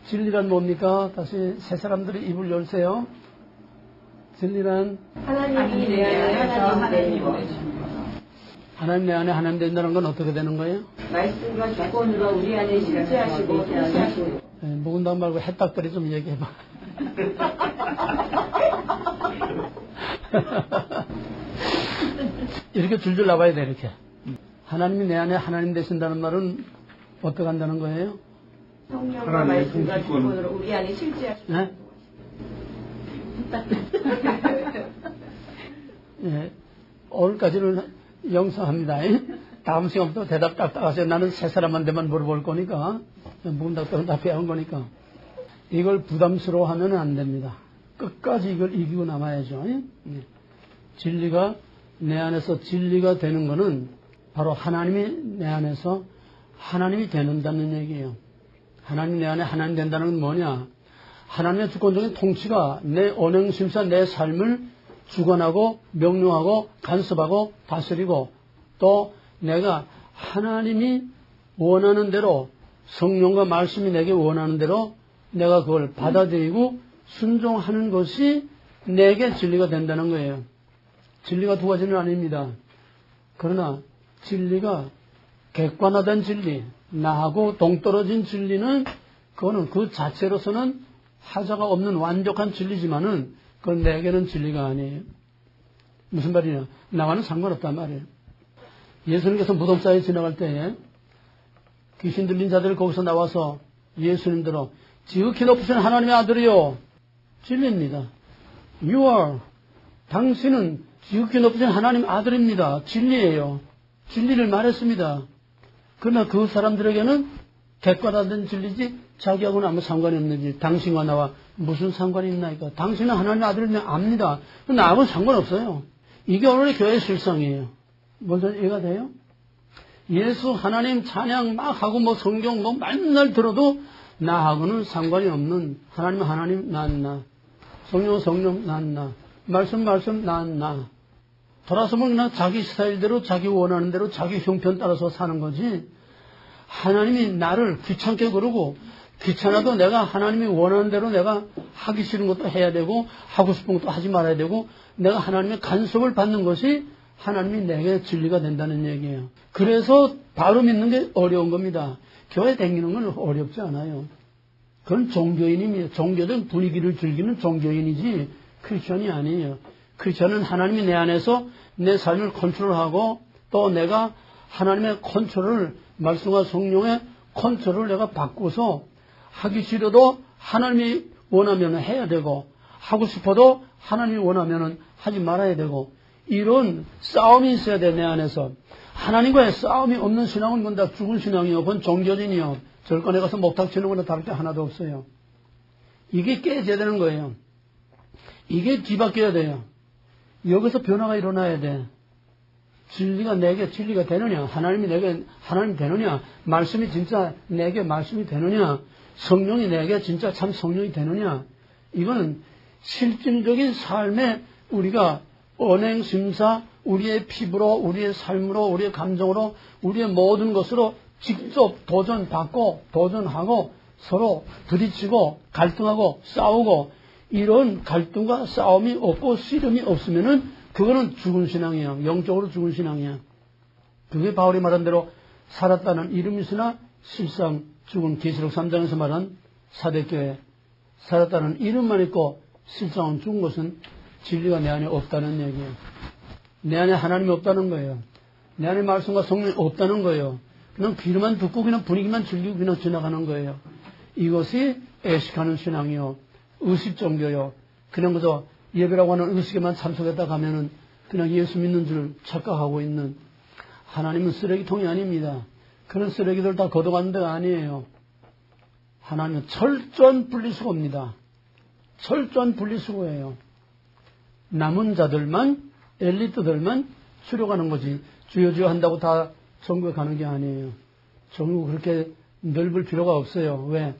진리란 뭡니까? 다시 세 사람들이 입을 열세요. 진리란 하나님이 내 안에 하나님 되시고 하나님 내 안에 하나님 된다는 건 어떻게 되는 거예요? 말씀과 주권으로 우리 안에 실제하시고 통치하시고 묵은당 말고 해딱거리 좀 얘기해봐. 이렇게 줄줄 나와야 돼. 이렇게 하나님이 내 안에 하나님 되신다는 말은 어떻게 한다는 거예요? 성령과 말씀과 주권으로 우리 안에 실제하시고 네? 예, 오늘까지는 영성합니다. 다음 시간부터 대답 딱딱 하세요. 나는 세 사람한테만 물어볼 거니까 묵은닭들은 다 배운 거니까 이걸 부담스러워하면 안 됩니다. 끝까지 이걸 이기고 남아야죠. 진리가 내 안에서 진리가 되는 거는 바로 하나님이 내 안에서 하나님이 되는다는 얘기예요. 하나님 내 안에 하나님 된다는 건 뭐냐? 하나님의 주권적인 통치가 내 언행심사 내 삶을 주관하고 명령하고 간섭하고 다스리고 또 내가 하나님이 원하는 대로 성령과 말씀이 내게 원하는 대로 내가 그걸 받아들이고 순종하는 것이 내게 진리가 된다는 거예요. 진리가 두 가지는 아닙니다. 그러나 진리가 객관화된 진리, 나하고 동떨어진 진리는 그거는 그 자체로서는 하자가 없는 완벽한 진리지만은 그건 내게는 진리가 아니에요. 무슨 말이냐? 나와는 상관없단 말이에요. 예수님께서 무덤사에 지나갈 때에 귀신 들린 자들이 거기서 나와서 예수님들로 지극히 높으신 하나님의 아들이요. 진리입니다. You are. 당신은 지극히 높으신 하나님 아들입니다. 진리예요. 진리를 말했습니다. 그러나 그 사람들에게는 객관화된 진리지 자기하고는 아무 상관이 없는지 당신과 나와 무슨 상관이 있나이까. 당신은 하나님의 아들을 압니다. 나하고는 상관없어요. 이게 오늘의 교회의 실상이에요. 먼저 이해가 돼요? 예수 하나님 찬양 막 하고 뭐 성경 뭐 맨날 들어도 나하고는 상관이 없는 하나님 나 성령 나 말씀 나 돌아서면 그냥 자기 스타일대로 자기 원하는 대로 자기 형편 따라서 사는 거지. 하나님이 나를 귀찮게 그러고 귀찮아도 내가 하나님이 원하는 대로 내가 하기 싫은 것도 해야 되고 하고 싶은 것도 하지 말아야 되고 내가 하나님의 간섭을 받는 것이 하나님이 내게 진리가 된다는 얘기예요. 그래서 바로 믿는 게 어려운 겁니다. 교회 다니는 건 어렵지 않아요. 그건 종교인입니다. 종교된 분위기를 즐기는 종교인이지 크리스천이 아니에요. 크리스천은 하나님이 내 안에서 내 삶을 컨트롤하고 또 내가 하나님의 컨트롤을 말씀과 성령의 컨트롤을 내가 바꾸서 하기 싫어도 하나님이 원하면 해야 되고 하고 싶어도 하나님이 원하면 하지 말아야 되고 이런 싸움이 있어야 돼 내 안에서. 하나님과의 싸움이 없는 신앙은 뭔 다 죽은 신앙이요. 그건 종교진이요. 절간에 가서 목탁 치는 거나 다를 게 하나도 없어요. 이게 깨져야 되는 거예요. 이게 뒤바뀌어야 돼요. 여기서 변화가 일어나야 돼. 진리가 내게 진리가 되느냐, 하나님이 내게 하나님 되느냐, 말씀이 진짜 내게 말씀이 되느냐, 성령이 내게 진짜 참 성령이 되느냐, 이거는 실질적인 삶에 우리가 언행, 심사, 우리의 피부로, 우리의 삶으로, 우리의 감정으로, 우리의 모든 것으로 직접 도전받고, 도전하고, 서로 부딪히고, 갈등하고, 싸우고, 이런 갈등과 싸움이 없고, 씨름이 없으면은, 그거는 죽은 신앙이야. 영적으로 죽은 신앙이야. 그게 바울이 말한 대로 살았다는 이름이 있으나 실상 죽은 계시록 3장에서 말한 사대교회. 살았다는 이름만 있고 실상은 죽은 것은 진리가 내 안에 없다는 얘기예요. 내 안에 하나님이 없다는 거예요. 내 안에 말씀과 성령이 없다는 거예요. 그냥 귀로만 듣고 그냥 분위기만 즐기고 그냥 지나가는 거예요. 이것이 애식하는 신앙이요. 의식종교요. 그냥 그저 예배라고 하는 의식에만 참석했다 가면은 그냥 예수 믿는 줄 착각하고 있는 하나님은 쓰레기통이 아닙니다. 그런 쓰레기들 다 걷어가는 데가 아니에요. 하나님은 철저한 분리수거입니다. 철저한 분리수거예요. 남은 자들만, 엘리트들만 추려가는 거지. 주여 한다고 다 천국에 가는 게 아니에요. 천국 그렇게 넓을 필요가 없어요. 왜?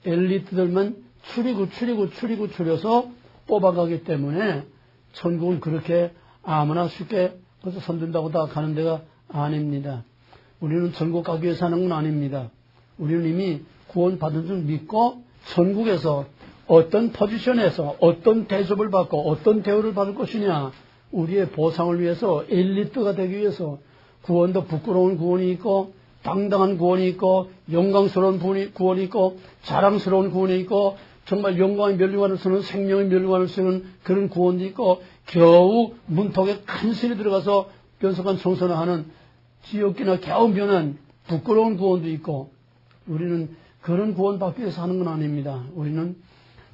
엘리트들만 추려서 뽑아가기 때문에 천국은 그렇게 아무나 쉽게 벌써 선든다고 다 가는 데가 아닙니다. 우리는 천국 가기 위해서 하는 건 아닙니다. 우리는 이미 구원받은 줄 믿고 천국에서 어떤 포지션에서 어떤 대접을 받고 어떤 대우를 받을 것이냐. 우리의 보상을 위해서 엘리트가 되기 위해서 구원도 부끄러운 구원이 있고 당당한 구원이 있고 영광스러운 구원이 있고 자랑스러운 구원이 있고 정말 영광의 멸류관을 쓰는 생명의 멸류관을 쓰는 그런 구원도 있고 겨우 문턱에 간신히 들어가서 변속한 청소를 하는 지옥이나 겨우 면한 부끄러운 구원도 있고 우리는 그런 구원 받기 위해서 하는 건 아닙니다. 우리는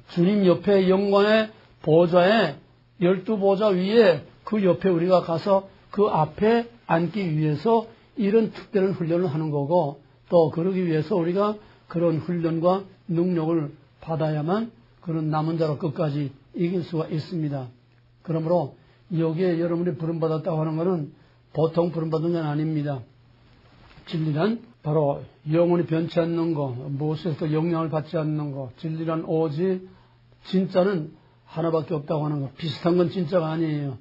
주님 옆에 영광의 보좌에 12보좌 위에 그 옆에 우리가 가서 그 앞에 앉기 위해서 이런 특별한 훈련을 하는 거고 또 그러기 위해서 우리가 그런 훈련과 능력을 받아야만 그런 남은 자로 끝까지 이길 수가 있습니다. 그러므로 여기에 여러분이 부름받았다고 하는 것은 보통 부름받은 건 아닙니다. 진리란 바로 영원히 변치 않는 것, 무엇에서도 영향을 받지 않는 것, 진리란 오직 진짜는 하나밖에 없다고 하는 것. 비슷한 건 진짜가 아니에요.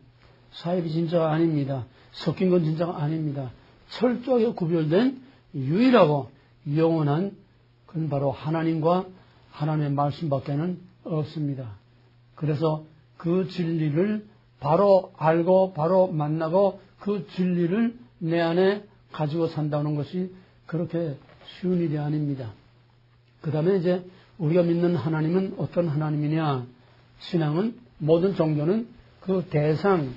사입이 진짜가 아닙니다. 섞인 건 진짜가 아닙니다. 철저하게 구별된 유일하고 영원한 그건 바로 하나님과 하나님의 말씀밖에는 없습니다. 그래서 그 진리를 바로 알고 바로 만나고 그 진리를 내 안에 가지고 산다는 것이 그렇게 쉬운 일이 아닙니다. 그 다음에 이제 우리가 믿는 하나님은 어떤 하나님이냐. 신앙은 모든 종교는 그 대상,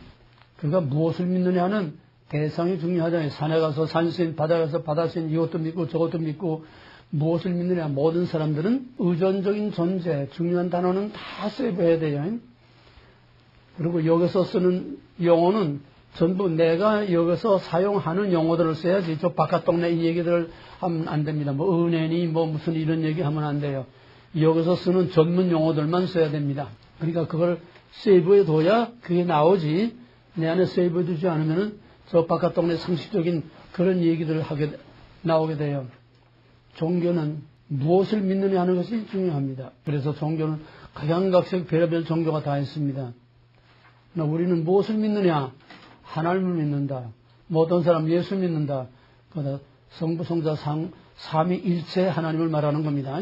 그가 무엇을 믿느냐는 대상이 중요하잖아요. 산에 가서 산신, 바다에 가서 바다신, 이것도 믿고 저것도 믿고 무엇을 믿느냐. 모든 사람들은 의존적인 존재, 중요한 단어는 다 세이브해야 돼요. 그리고 여기서 쓰는 용어는 전부 내가 여기서 사용하는 용어들을 써야지. 저 바깥 동네 이 얘기들을 하면 안 됩니다. 뭐 은혜니 뭐 무슨 이런 얘기 하면 안 돼요. 여기서 쓰는 전문 용어들만 써야 됩니다. 그러니까 그걸 세이브해 둬야 그게 나오지. 내 안에 세이브해 두지 않으면은 저 바깥 동네 상식적인 그런 얘기들을 나오게 돼요. 종교는 무엇을 믿느냐 하는 것이 중요합니다. 그래서 종교는 각양각색 별의별 종교가 다 있습니다. 우리는 무엇을 믿느냐? 하나님을 믿는다. 뭐 어떤 사람 예수 믿는다. 성부, 성자, 삼위일체 하나님을 말하는 겁니다.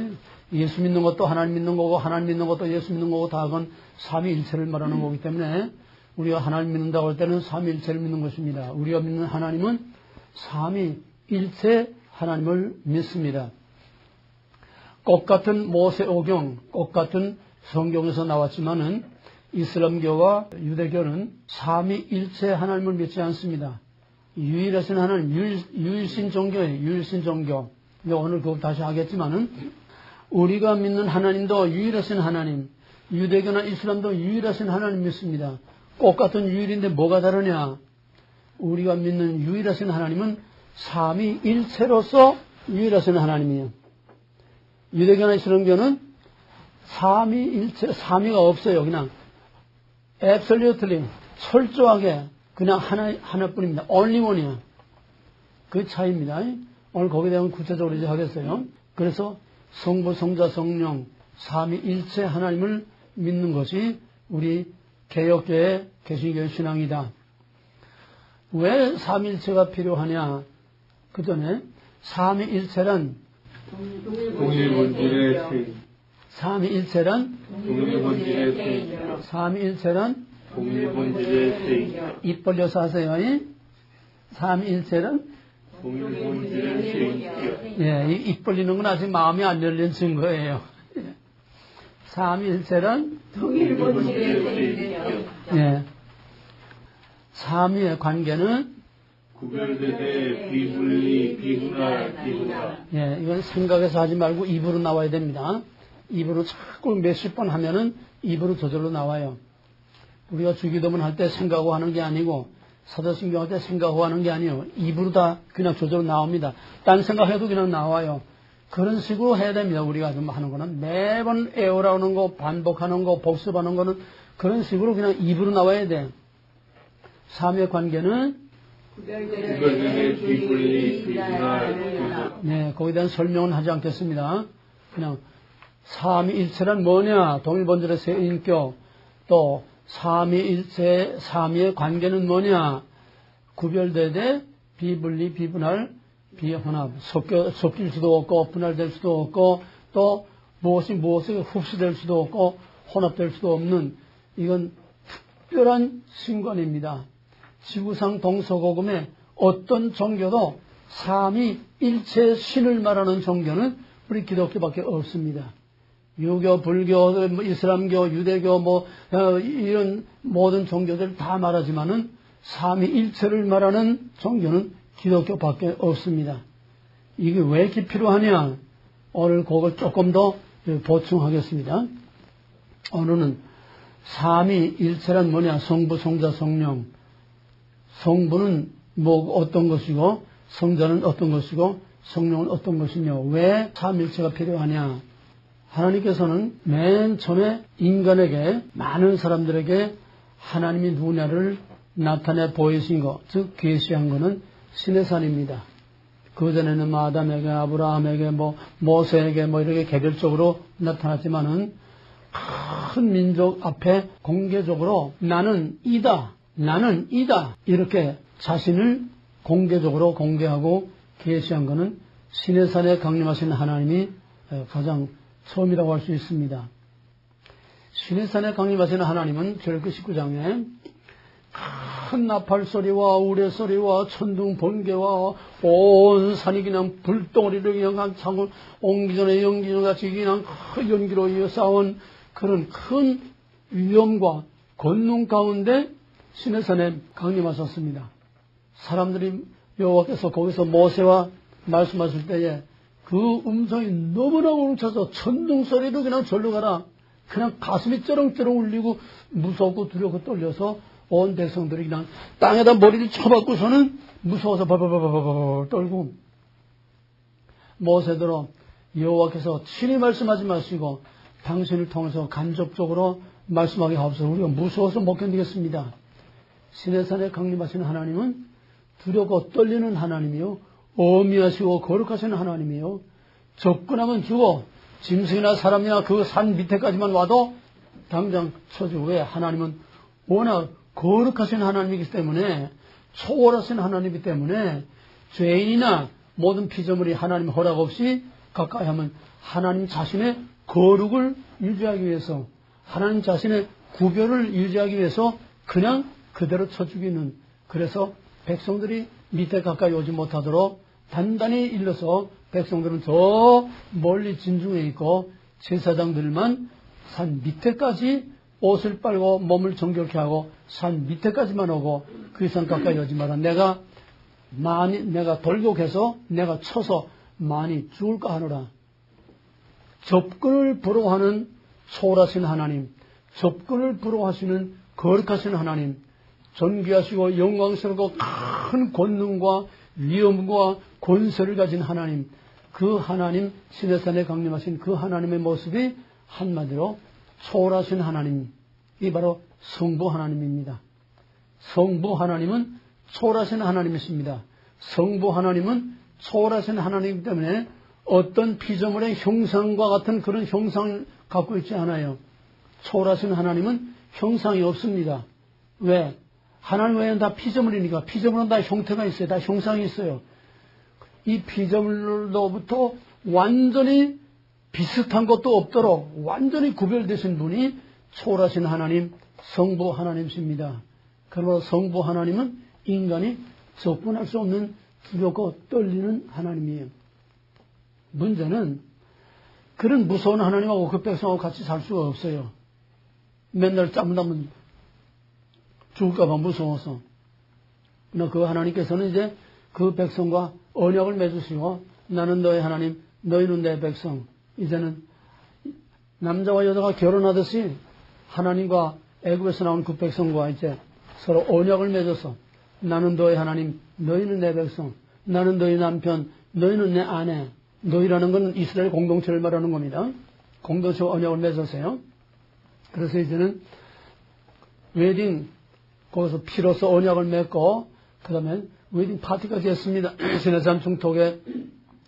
예수 믿는 것도 하나님 믿는 거고 하나님 믿는 것도 예수 믿는 거고 다 그건 삼위일체를 말하는 거기 때문에 우리가 하나님 믿는다고 할 때는 삼위일체를 믿는 것입니다. 우리가 믿는 하나님은 삼위일체 하나님을 믿습니다. 꽃같은 모세오경, 꽃같은 성경에서 나왔지만은 이슬람교와 유대교는 삼위일체 하나님을 믿지 않습니다. 유일하신 하나님, 유일신 종교예요. 유일신 종교. 오늘 그거 다시 하겠지만은 우리가 믿는 하나님도 유일하신 하나님, 유대교나 이슬람도 유일하신 하나님 믿습니다. 꽃같은 유일인데 뭐가 다르냐? 우리가 믿는 유일하신 하나님은 삼위일체로서 유일하신 하나님이에요. 유대교나 이슬람교는 삼위일체, 삼위가 없어요. 그냥 absolutely 철저하게 그냥 하나뿐입니다. only one이야. 그 차이입니다. 오늘 거기에 대한 구체적으로 이제 하겠어요. 그래서 성부, 성자, 성령 삼위일체 하나님을 믿는 것이 우리 개혁교회, 개신교회 신앙이다. 왜 삼위일체가 필요하냐? 그 전에 삼위일체란 동일본질의 세. 삼위일체란 동일본질의 세. 삼위일체란 동일본질의 세. 입 벌려서 하세요. 삼위일체란 동일본질의 세. 예, 입 벌리는 건 아직 마음이 안 열린 증거예요. 삼위일체란 동일본질의 세. 예, 삼위의 관계는 구별되되 비분리, 비분할, 비분할. 예, 이건 생각해서 하지 말고 입으로 나와야 됩니다. 입으로 자꾸 몇십 번 하면은 입으로 저절로 나와요. 우리가 주기도문 할 때 생각하고 하는 게 아니고 사도신경 할 때 생각하고 하는 게 아니에요. 입으로 다 그냥 저절로 나옵니다. 딴 생각해도 그냥 나와요. 그런 식으로 해야 됩니다. 우리가 좀 하는 거는 매번 애호라는 거, 반복하는 거, 복습하는 거는 그런 식으로 그냥 입으로 나와야 돼. 삼위의 관계는 구별되되 비분리, 비분할, 비분할. 네, 거기에 대한 설명은 하지 않겠습니다. 그냥 삼위일체란 뭐냐? 동일본질의 세 인격. 또 삼위일체, 삼위의 관계는 뭐냐? 구별되되 비분리, 비분할, 비혼합. 섞일 수도 없고 분할될 수도 없고 또 무엇이 무엇에 흡수될 수도 없고 혼합될 수도 없는 이건 특별한 신관입니다. 지구상 동서고금의 어떤 종교도 삼위일체 신을 말하는 종교는 우리 기독교밖에 없습니다. 유교, 불교, 이슬람교, 유대교 이런 모든 종교들 다 말하지만은 삼위일체를 말하는 종교는 기독교밖에 없습니다. 이게 왜 이렇게 필요하냐? 오늘 그걸 조금 더 보충하겠습니다. 오늘은 삼위일체란 뭐냐? 성부, 성자, 성령. 성부는 어떤 것이고 성자는 어떤 것이고 성령은 어떤 것이며 왜 삼위일체가 필요하냐? 하나님께서는 맨 처음에 인간에게 많은 사람들에게 하나님이 누구냐를 나타내 보이신 것, 즉 계시한 것은 시내산입니다. 그전에는 아담에게, 아브라함에게, 모세에게 이렇게 개별적으로 나타났지만은 큰 민족 앞에 공개적으로 나는 이다 이렇게 자신을 공개적으로 공개하고 계시한 것은 시내산에 강림하신 하나님이 가장 처음이라고 할 수 있습니다. 시내산에 강림하시는 하나님은 절기 19장에 큰 나팔소리와 우레소리와 천둥 번개와 온 산이 그냥 불덩어리를 그냥 창을 옹기전에 연기전같이 그냥 큰 연기로 이어싸운 그런 큰 위험과 권능 가운데 시내산에 강림하셨습니다. 사람들이 여호와께서 거기서 모세와 말씀하실 때에 그 음성이 너무나 우렁차서 천둥소리도 그냥 절로 가라. 그냥 가슴이 쩌렁쩌렁 울리고 무섭고 두렵고 떨려서 온 백성들이 그냥 땅에다 머리를 쳐박고서는 무서워서 바바바바바바 떨고 모세더러 여호와께서 친히 말씀하지 마시고 당신을 통해서 간접적으로 말씀하게 하옵소서. 우리가 무서워서 못 견디겠습니다. 시내산에 강림하시는 하나님은 두렵고 떨리는 하나님이요 어미하시고 거룩하신 하나님이요 접근하면 죽어 짐승이나 사람이나 그 산 밑에까지만 와도 당장 쳐주고 왜 하나님은 워낙 거룩하신 하나님이기 때문에 초월하신 하나님이기 때문에 죄인이나 모든 피조물이 하나님 허락 없이 가까이 하면 하나님 자신의 거룩을 유지하기 위해서 하나님 자신의 구별을 유지하기 위해서 그냥 그대로 쳐 죽이는 그래서 백성들이 밑에 가까이 오지 못하도록 단단히 일러서 백성들은 저 멀리 진중에 있고 제사장들만 산 밑에까지 옷을 빨고 몸을 정결케 하고 산 밑에까지만 오고 그 이상 가까이 오지 마라. 내가 돌격해서 내가 쳐서 많이 죽을까 하노라. 접근을 부러워하는 초월하신 하나님, 접근을 부러워하시는 거룩하신 하나님, 존귀하시고 영광스럽고 큰 권능과 위엄과 권세를 가진 하나님, 그 하나님 시내산에 강림하신 그 하나님의 모습이 한마디로 초월하신 하나님, 이 바로 성부 하나님입니다. 성부 하나님은 초월하신 하나님이십니다. 성부 하나님은 초월하신 하나님이기 때문에 어떤 피조물의 형상과 같은 그런 형상을 갖고 있지 않아요. 초월하신 하나님은 형상이 없습니다. 왜? 하나님 외에는 다 피조물이니까. 피조물은 다 형태가 있어요. 다 형상이 있어요. 이 피조물로부터 완전히 비슷한 것도 없도록 완전히 구별되신 분이 초월하신 하나님, 성부 하나님이십니다. 그러므로 성부 하나님은 인간이 접근할 수 없는 두렵고 떨리는 하나님이에요. 문제는 그런 무서운 하나님하고 그 백성하고 같이 살 수가 없어요. 맨날 짬나면 죽을까봐 무서워서. 그러나 그 하나님께서는 이제 그 백성과 언약을 맺으시고 나는 너의 하나님, 너희는 내 백성. 이제는 남자와 여자가 결혼하듯이 하나님과 애굽에서 나온 그 백성과 이제 서로 언약을 맺어서 나는 너의 하나님, 너희는 내 백성, 나는 너희 남편, 너희는 내 아내. 너희라는 건 이스라엘 공동체를 말하는 겁니다. 공동체와 언약을 맺으세요. 그래서 이제는 웨딩, 거기서 피로서 언약을 맺고 그 다음에 웨딩 파티까지 했습니다. 시내산 중턱에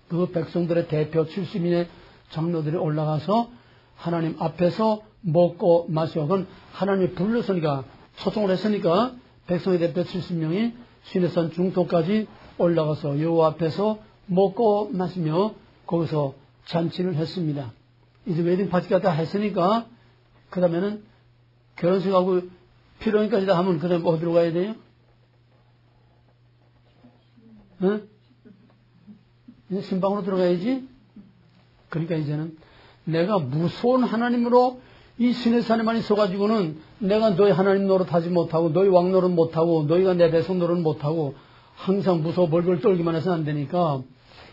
그 백성들의 대표 70인의 장로들이 올라가서 하나님 앞에서 먹고 마시고 그건 하나님이 불렀으니까 초청을 했으니까 백성의 대표 70명이 시내산 중턱까지 올라가서 여호와 앞에서 먹고 마시며 거기서 잔치를 했습니다. 이제 웨딩 파티가 다 했으니까, 그 다음에는 결혼식하고 피로인까지 다 하면 그 다음에 어디로 가야 돼요? 응? 이제 신방으로 들어가야지? 그러니까 이제는 내가 무서운 하나님으로 이 신의 산에만 있어가지고는 내가 너희 하나님 노릇하지 못하고 너희 왕 노릇 못하고 너희가 내 백성 노릇 못하고 항상 무서워 벌벌 떨기만 해서는 안 되니까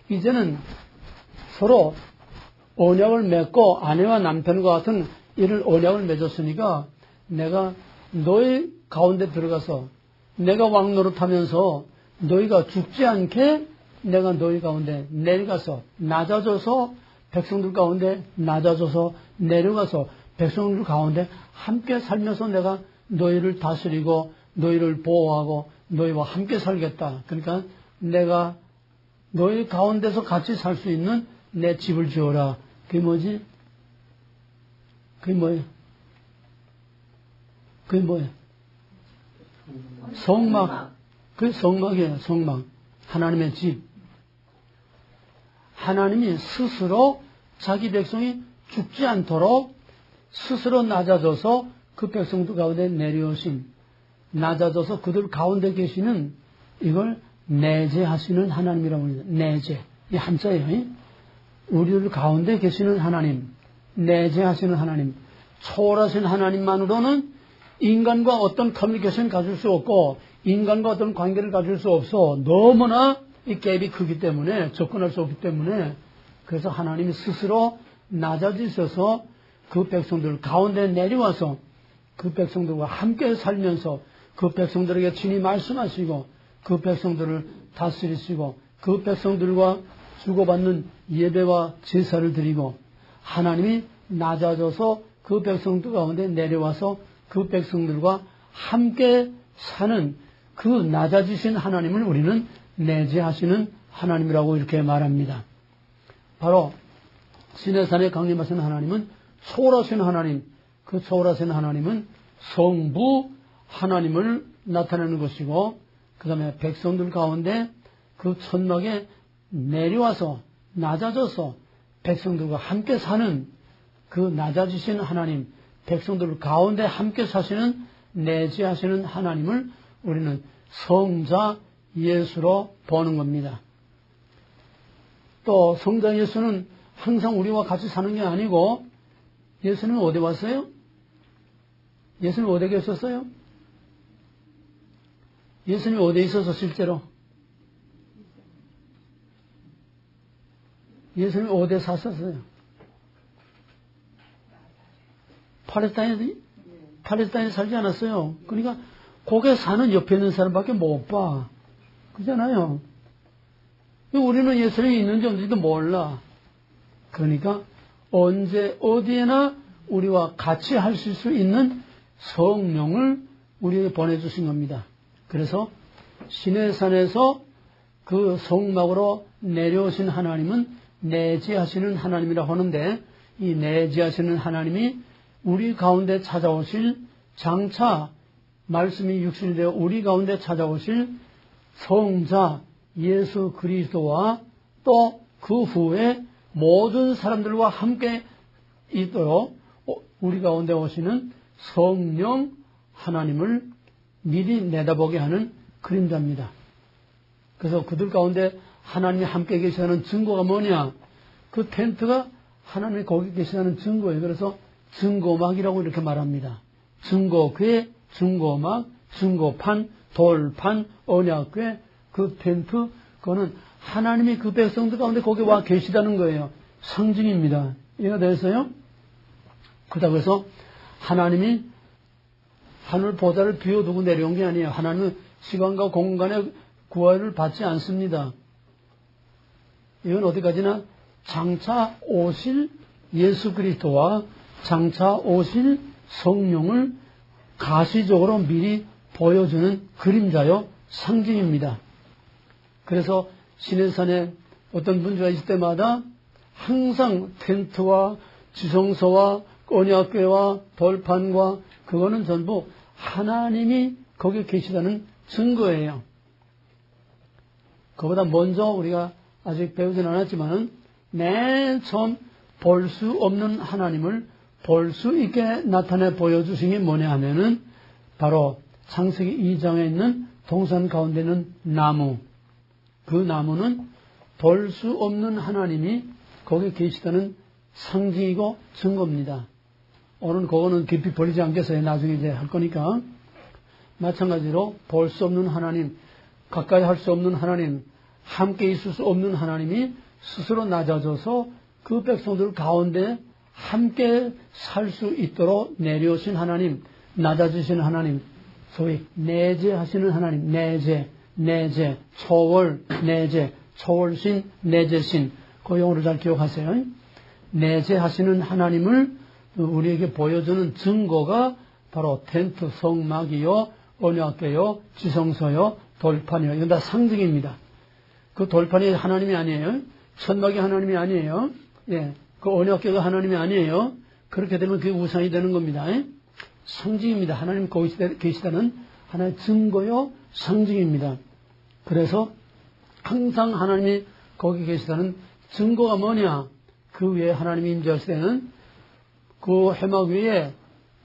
이제는 서로 언약을 맺고 아내와 남편과 같은 이런 언약을 맺었으니까 내가 너희 가운데 들어가서 내가 왕 노릇하면서 너희가 죽지 않게 내가 너희 가운데 내려가서 낮아져서 백성들 가운데 낮아져서 내려가서 백성들 가운데 함께 살면서 내가 너희를 다스리고 너희를 보호하고 너희와 함께 살겠다. 그러니까 내가 너희 가운데서 같이 살 수 있는 내 집을 지어라. 그게 뭐지? 그게 뭐예요? 그게 뭐예요? 성막. 그게 성막이에요. 성막. 하나님의 집. 하나님이 스스로 자기 백성이 죽지 않도록 스스로 낮아져서 그 백성들 가운데 내려오신 낮아져서 그들 가운데 계시는 이걸 내재하시는 하나님이라고 합니다. 내재. 이 한자예요. 우리들 가운데 계시는 하나님, 내재하시는 하나님, 초월하신 하나님만으로는 인간과 어떤 커뮤니케이션을 가질 수 없고 인간과 어떤 관계를 가질 수 없어. 너무나 이 갭이 크기 때문에 접근할 수 없기 때문에 그래서 하나님이 스스로 낮아지셔서 그 백성들 가운데 내려와서 그 백성들과 함께 살면서 그 백성들에게 친히 말씀하시고 그 백성들을 다스리시고 그 백성들과 주고받는 예배와 제사를 드리고 하나님이 낮아져서 그 백성들 가운데 내려와서 그 백성들과 함께 사는 그 낮아지신 하나님을 우리는 내재하시는 하나님이라고 이렇게 말합니다. 바로 시내산에 강림하신 하나님은 초월하신 하나님, 그 초월하신 하나님은 성부 하나님을 나타내는 것이고 그 다음에 백성들 가운데 그 천막에 내려와서 낮아져서 백성들과 함께 사는 그 낮아지신 하나님, 백성들 가운데 함께 사시는 내재하시는 하나님을 우리는 성자 예수로 보는 겁니다. 또 성자 예수는 항상 우리와 같이 사는 게 아니고 예수는 어디 왔어요? 예수는 어디에 계셨어요? 예수님이 어디에 있어서 실제로? 예수님이 어디에 사셨어요? 팔레스타인에 살지 않았어요. 그러니까 거기에 사는 옆에 있는 사람밖에 못 봐. 그잖아요. 우리는 예수님이 있는지 없는지도 몰라. 그러니까 언제 어디에나 우리와 같이 하실 수 있는 성령을 우리에게 보내주신 겁니다. 그래서 시내산에서 그 성막으로 내려오신 하나님은 내재하시는 하나님이라고 하는데 이 내재하시는 하나님이 우리 가운데 찾아오실 장차 말씀이 육신이 되어 우리 가운데 찾아오실 성자 예수 그리스도와 또 그 후에 모든 사람들과 함께 있도록 우리 가운데 오시는 성령 하나님을 미리 내다보게 하는 그림자입니다. 그래서 그들 가운데 하나님이 함께 계시다는 증거가 뭐냐? 그 텐트가 하나님이 거기 계시다는 증거예요. 그래서 증거막이라고 이렇게 말합니다. 증거궤, 증거막, 증거판, 돌판, 언약궤, 그 텐트, 그거는 하나님이 그 백성들 가운데 거기 와 계시다는 거예요. 상징입니다. 이해가 되세요? 그렇다고 해서 하나님이 하늘 보좌를 비워두고 내려온 게 아니에요. 하나님은 시간과 공간의 구하를 받지 않습니다. 이건 어디까지나 장차 오실 예수 그리스도와 장차 오실 성령을 가시적으로 미리 보여주는 그림자요 상징입니다. 그래서 시내산에 어떤 문제가 있을 때마다 항상 텐트와 지성소와 언약궤와 돌판과 그거는 전부 하나님이 거기 계시다는 증거예요. 그보다 먼저 우리가 아직 배우진 않았지만은 맨 처음 볼 수 없는 하나님을 볼 수 있게 나타내 보여주신 게 뭐냐 하면은 바로 창세기 2장에 있는 동산 가운데 있는 나무. 그 나무는 볼 수 없는 하나님이 거기 계시다는 상징이고 증거입니다. 오늘 그거는 깊이 버리지 않겠어요. 나중에 이제 할 거니까. 마찬가지로 볼 수 없는 하나님, 가까이 할 수 없는 하나님, 함께 있을 수 없는 하나님이 스스로 낮아져서 그 백성들 가운데 함께 살 수 있도록 내려오신 하나님, 낮아지신 하나님, 소위 내재하시는 하나님, 내재, 초월, 내재, 초월신, 내재신, 그 용어를 잘 기억하세요. 내재하시는 하나님을 우리에게 보여주는 증거가 바로 텐트, 성막이요, 언약궤요, 지성소요, 돌판이요. 이건 다 상징입니다. 그 돌판이 하나님이 아니에요. 천막이 하나님이 아니에요. 예, 그 언약궤가 하나님이 아니에요. 그렇게 되면 그게 우상이 되는 겁니다. 상징입니다. 하나님 거기 계시다는 하나의 증거요, 상징입니다. 그래서 항상 하나님이 거기 계시다는 증거가 뭐냐? 그 위에 하나님이 임재하실 때는 그 해막 위에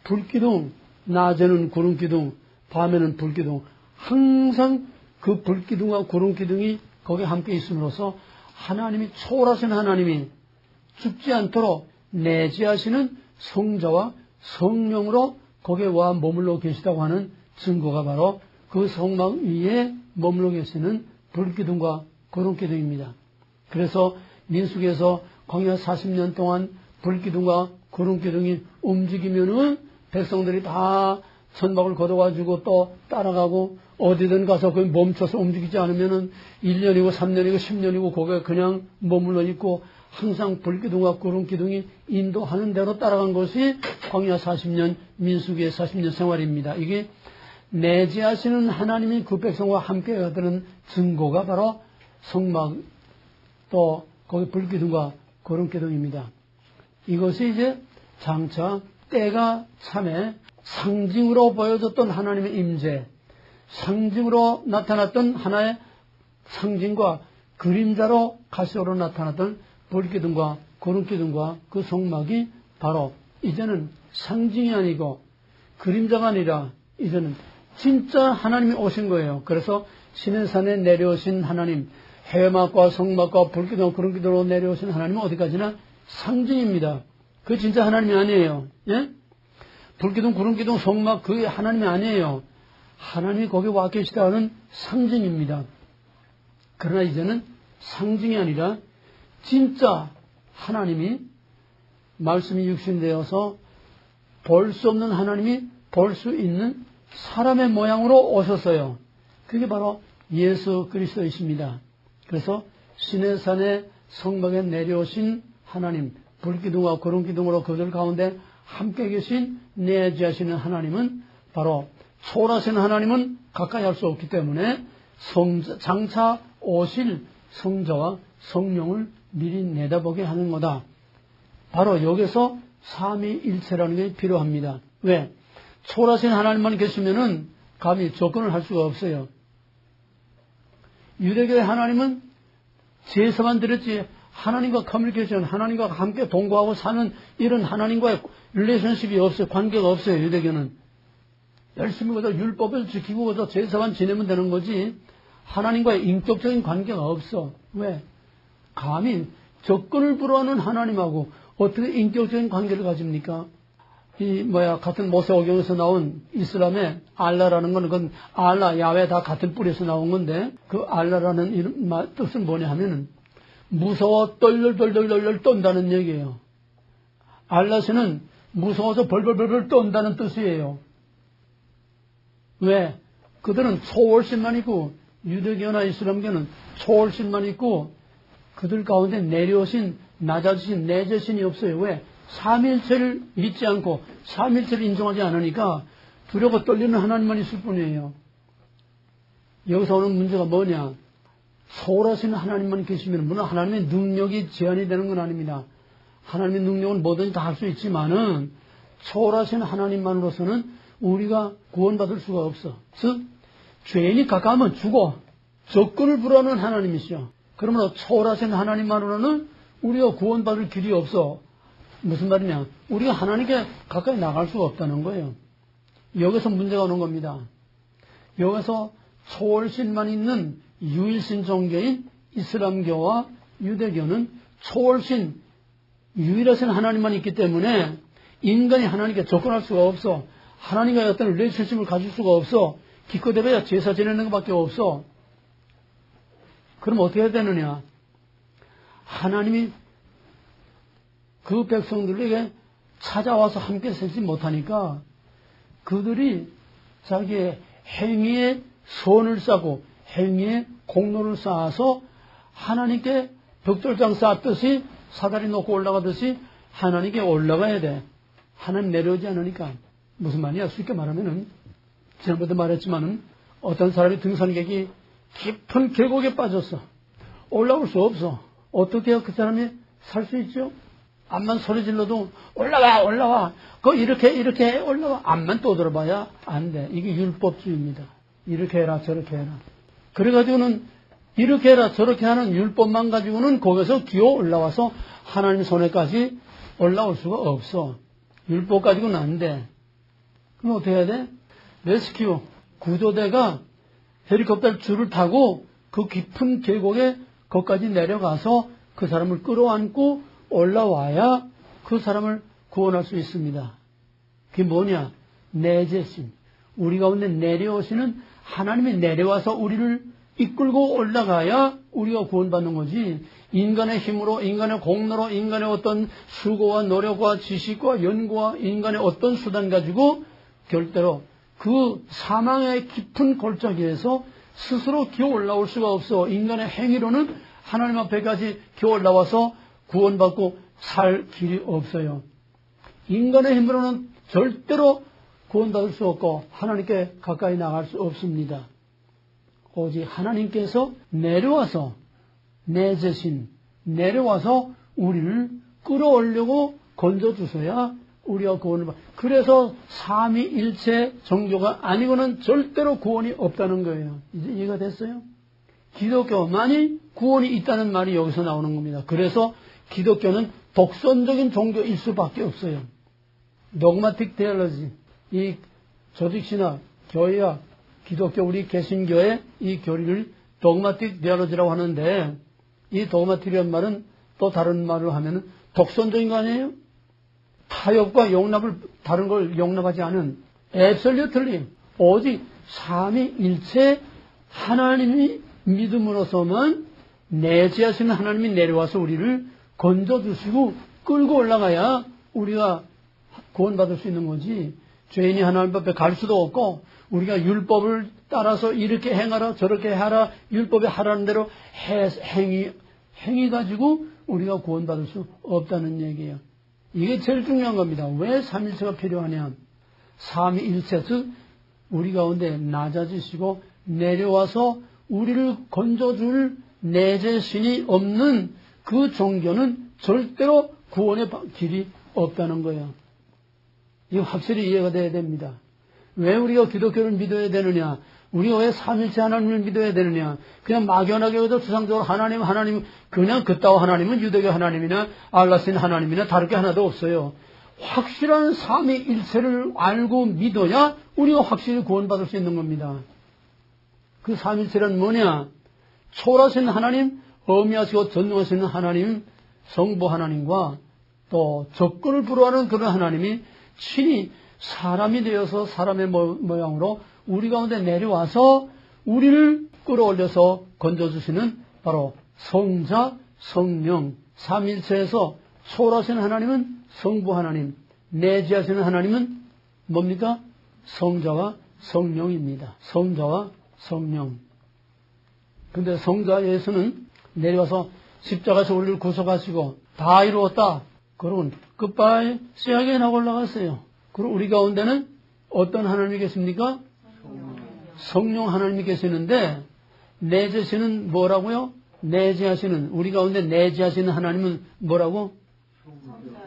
불기둥, 낮에는 구름기둥, 밤에는 불기둥, 항상 그 불기둥과 구름기둥이 거기에 함께 있음으로써 하나님이 초월하신 하나님이 죽지 않도록 내재하시는 성자와 성령으로 거기에 와 머물러 계시다고 하는 증거가 바로 그 성막 위에 머물러 계시는 불기둥과 구름기둥입니다. 그래서 민수기에서 광야 40년 동안 불기둥과 구름기둥이 움직이면은 백성들이 다 천막을 걷어가지고 또 따라가고 어디든 가서 거기 멈춰서 움직이지 않으면은 1년이고 3년이고 10년이고 거기에 그냥 머물러 있고 항상 불기둥과 구름기둥이 인도하는 대로 따라간 것이 광야 40년 민수기의 40년 생활입니다. 이게 내재하시는 하나님이 그 백성과 함께 가는 증거가 바로 성막 또 거기 불기둥과 구름기둥입니다. 이것이 이제 장차 때가 참에 상징으로 보여줬던 하나님의 임재, 상징으로 나타났던 하나의 상징과 그림자로 가시로 나타났던 불기둥과 구름기둥과 그 성막이 바로 이제는 상징이 아니고 그림자가 아니라 이제는 진짜 하나님이 오신 거예요. 그래서 시내산에 내려오신 하나님, 해막과 성막과 불기둥과 구름기둥으로 내려오신 하나님은 어디까지나 상징입니다. 그 진짜 하나님이 아니에요. 예? 불기둥, 구름기둥, 성막 그게 하나님이 아니에요. 하나님이 거기 와 계시다는 상징입니다. 그러나 이제는 상징이 아니라 진짜 하나님이 말씀이 육신되어서 볼 수 없는 하나님이 볼 수 있는 사람의 모양으로 오셨어요. 그게 바로 예수 그리스도이십니다. 그래서 시내산의 성막에 내려오신 하나님, 불기둥과 구름기둥으로 그들 가운데 함께 계신 내재하시는 하나님은 바로 초월하신 하나님은 가까이 할 수 없기 때문에 장차 오실 성자와 성령을 미리 내다보게 하는 거다. 바로 여기서 삼위일체라는 게 필요합니다. 왜? 초월하신 하나님만 계시면은 감히 접근을 할 수가 없어요. 유대교의 하나님은 제사만 드렸지 하나님과 커뮤니케이션, 하나님과 함께 동거하고 사는 이런 하나님과의 릴레이션십이 없어요. 관계가 없어요. 유대교는. 열심히 그저 율법을 지키고 그저 제사만 지내면 되는 거지 하나님과의 인격적인 관계가 없어. 왜? 감히 접근을 불허하는 하나님하고 어떻게 인격적인 관계를 가집니까? 같은 모세오경에서 나온 이슬람의 알라라는 건, 그건 알라, 야외 다 같은 뿌리에서 나온 건데, 그 알라라는 이름, 뜻은 뭐냐 하면은, 무서워 떨떨떨떨떨 떤다는 얘기예요. 알라스는 무서워서 벌벌벌벌 떤다는 뜻이에요. 왜? 그들은 초월신만 있고, 유대교나 이슬람교는 초월신만 있고, 그들 가운데 내려오신, 낮아지신 내재신이 없어요. 왜? 삼일체를 믿지 않고 삼일체를 인정하지 않으니까 두려워 떨리는 하나님만 있을 뿐이에요. 여기서 오는 문제가 뭐냐? 초월하시는 하나님만 계시면 물론 하나님의 능력이 제한이 되는 건 아닙니다. 하나님의 능력은 뭐든지 다 할 수 있지만은 초월하신 하나님만으로서는 우리가 구원받을 수가 없어. 즉 죄인이 가까우면 죽어. 접근을 불허하는 하나님이시죠. 그러므로 초월하신 하나님만으로는 우리가 구원받을 길이 없어. 무슨 말이냐? 우리가 하나님께 가까이 나갈 수가 없다는 거예요. 여기서 문제가 오는 겁니다. 여기서 초월신만 있는 유일신 종교인 이슬람교와 유대교는 초월신, 유일하신 하나님만 있기 때문에 인간이 하나님께 접근할 수가 없어. 하나님과의 어떤 릴레이션십을 가질 수가 없어. 기껏해봐야 제사 지내는 것밖에 없어. 그럼 어떻게 해야 되느냐? 하나님이 그 백성들에게 찾아와서 함께 살지 못하니까 그들이 자기의 행위에 선을 쌓고 행위에 공로를 쌓아서 하나님께 벽돌장 쌓았듯이 사다리 놓고 올라가듯이 하나님께 올라가야 돼. 하나님 내려오지 않으니까. 무슨 말이야? 쉽게 말하면은 지난번에도 말했지만은 어떤 사람이 등산객이 깊은 계곡에 빠졌어. 올라올 수 없어. 어떻게 해야 그 사람이 살 수 있죠? 암만 소리 질러도 올라와. 이렇게 올라와. 암만 떠들어봐야 안 돼. 이게 율법주의입니다. 이렇게 해라 저렇게 해라. 그래가지고는 이렇게 해라 저렇게 하는 율법만 가지고는 거기서 기어 올라와서 하나님 손에까지 올라올 수가 없어. 율법 가지고는 안 돼. 그럼 어떻게 해야 돼? 레스큐 구조대가 헬리콥터 줄을 타고 그 깊은 계곡에 거기까지 내려가서 그 사람을 끌어안고 올라와야 그 사람을 구원할 수 있습니다. 그게 뭐냐? 내재신. 우리 가운데 내려오시는 하나님이 내려와서 우리를 이끌고 올라가야 우리가 구원받는 거지. 인간의 힘으로, 인간의 공로로, 인간의 어떤 수고와 노력과 지식과 연구와 인간의 어떤 수단 가지고 결대로 그 사망의 깊은 골짜기에서 스스로 기어 올라올 수가 없어. 인간의 행위로는 하나님 앞에까지 기어 올라와서 구원받고 살 길이 없어요. 인간의 힘으로는 절대로 구원받을 수 없고 하나님께 가까이 나갈 수 없습니다. 오직 하나님께서 내려와서 내재신 내려와서 우리를 끌어올려고 건져주셔야 우리가 구원을 받. 그래서 삼위일체 종교가 아니고는 절대로 구원이 없다는 거예요. 이제 이해가 됐어요? 기독교만이 구원이 있다는 말이 여기서 나오는 겁니다. 그래서 기독교는 독선적인 종교일 수밖에 없어요. dogmatic theology, 이 조직신학, 교회와 기독교 우리 개신교의 이 교리를 dogmatic theology라고 하는데 이 dogmatic이라는 말은 또 다른 말로 하면 독선적인 거 아니에요? 타협과 용납을 다른 걸 용납하지 않은 absolutely 오직 삼위일체 하나님이 믿음으로서만 내재하시는 하나님이 내려와서 우리를 건져주시고 끌고 올라가야 우리가 구원받을 수 있는 거지. 죄인이 하나님 앞에 갈 수도 없고 우리가 율법을 따라서 이렇게 행하라 저렇게 하라 율법에 하라는 대로 행위 가지고 우리가 구원받을 수 없다는 얘기예요. 이게 제일 중요한 겁니다. 왜 삼일체가 필요하냐? 삼위일체 즉 우리 가운데 낮아지시고 내려와서 우리를 건져줄 내재신이 없는 그 종교는 절대로 구원의 길이 없다는 거예요. 이거 확실히 이해가 돼야 됩니다. 왜 우리가 기독교를 믿어야 되느냐? 우리가 왜 삼일체 하나님을 믿어야 되느냐? 그냥 막연하게 해도 추상적으로 하나님 그냥 그따위 하나님은 유대교 하나님이나 알라신 하나님이나 다를 게 하나도 없어요. 확실한 삼위일체를 알고 믿어야 우리가 확실히 구원받을 수 있는 겁니다. 그 삼일체란 뭐냐? 초월하신 하나님, 어미하시고 전능하시는 하나님, 성부 하나님과 또 적군을 불허하는 그런 하나님이 친히 사람이 되어서 사람의 모양으로 우리 가운데 내려와서 우리를 끌어올려서 건져주시는 바로 성자, 성령, 삼일체에서 초월하신 하나님은 성부 하나님, 내재하시는 하나님은 뭡니까? 성자와 성령입니다. 성자와 성령. 근데 성자 예수는 내려와서 십자가에서 우리를 구속하시고 다 이루었다. 그러면 끝바이 시작에 나고 올라갔어요. 그리고 우리 가운데는 어떤 하나님이 계십니까? 성령 하나님이 계시는데 내재하시는 뭐라고요? 내재하시는 우리 가운데 내재하시는 하나님은 뭐라고?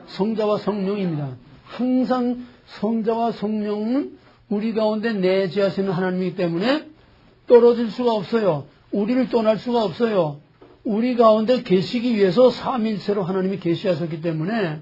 성자와 성령입니다. 항상 성자와 성령은 우리 가운데 내재하시는 하나님이기 때문에 떨어질 수가 없어요. 우리를 떠날 수가 없어요. 우리 가운데 계시기 위해서 삼위일체로 하나님이 계시하셨기 때문에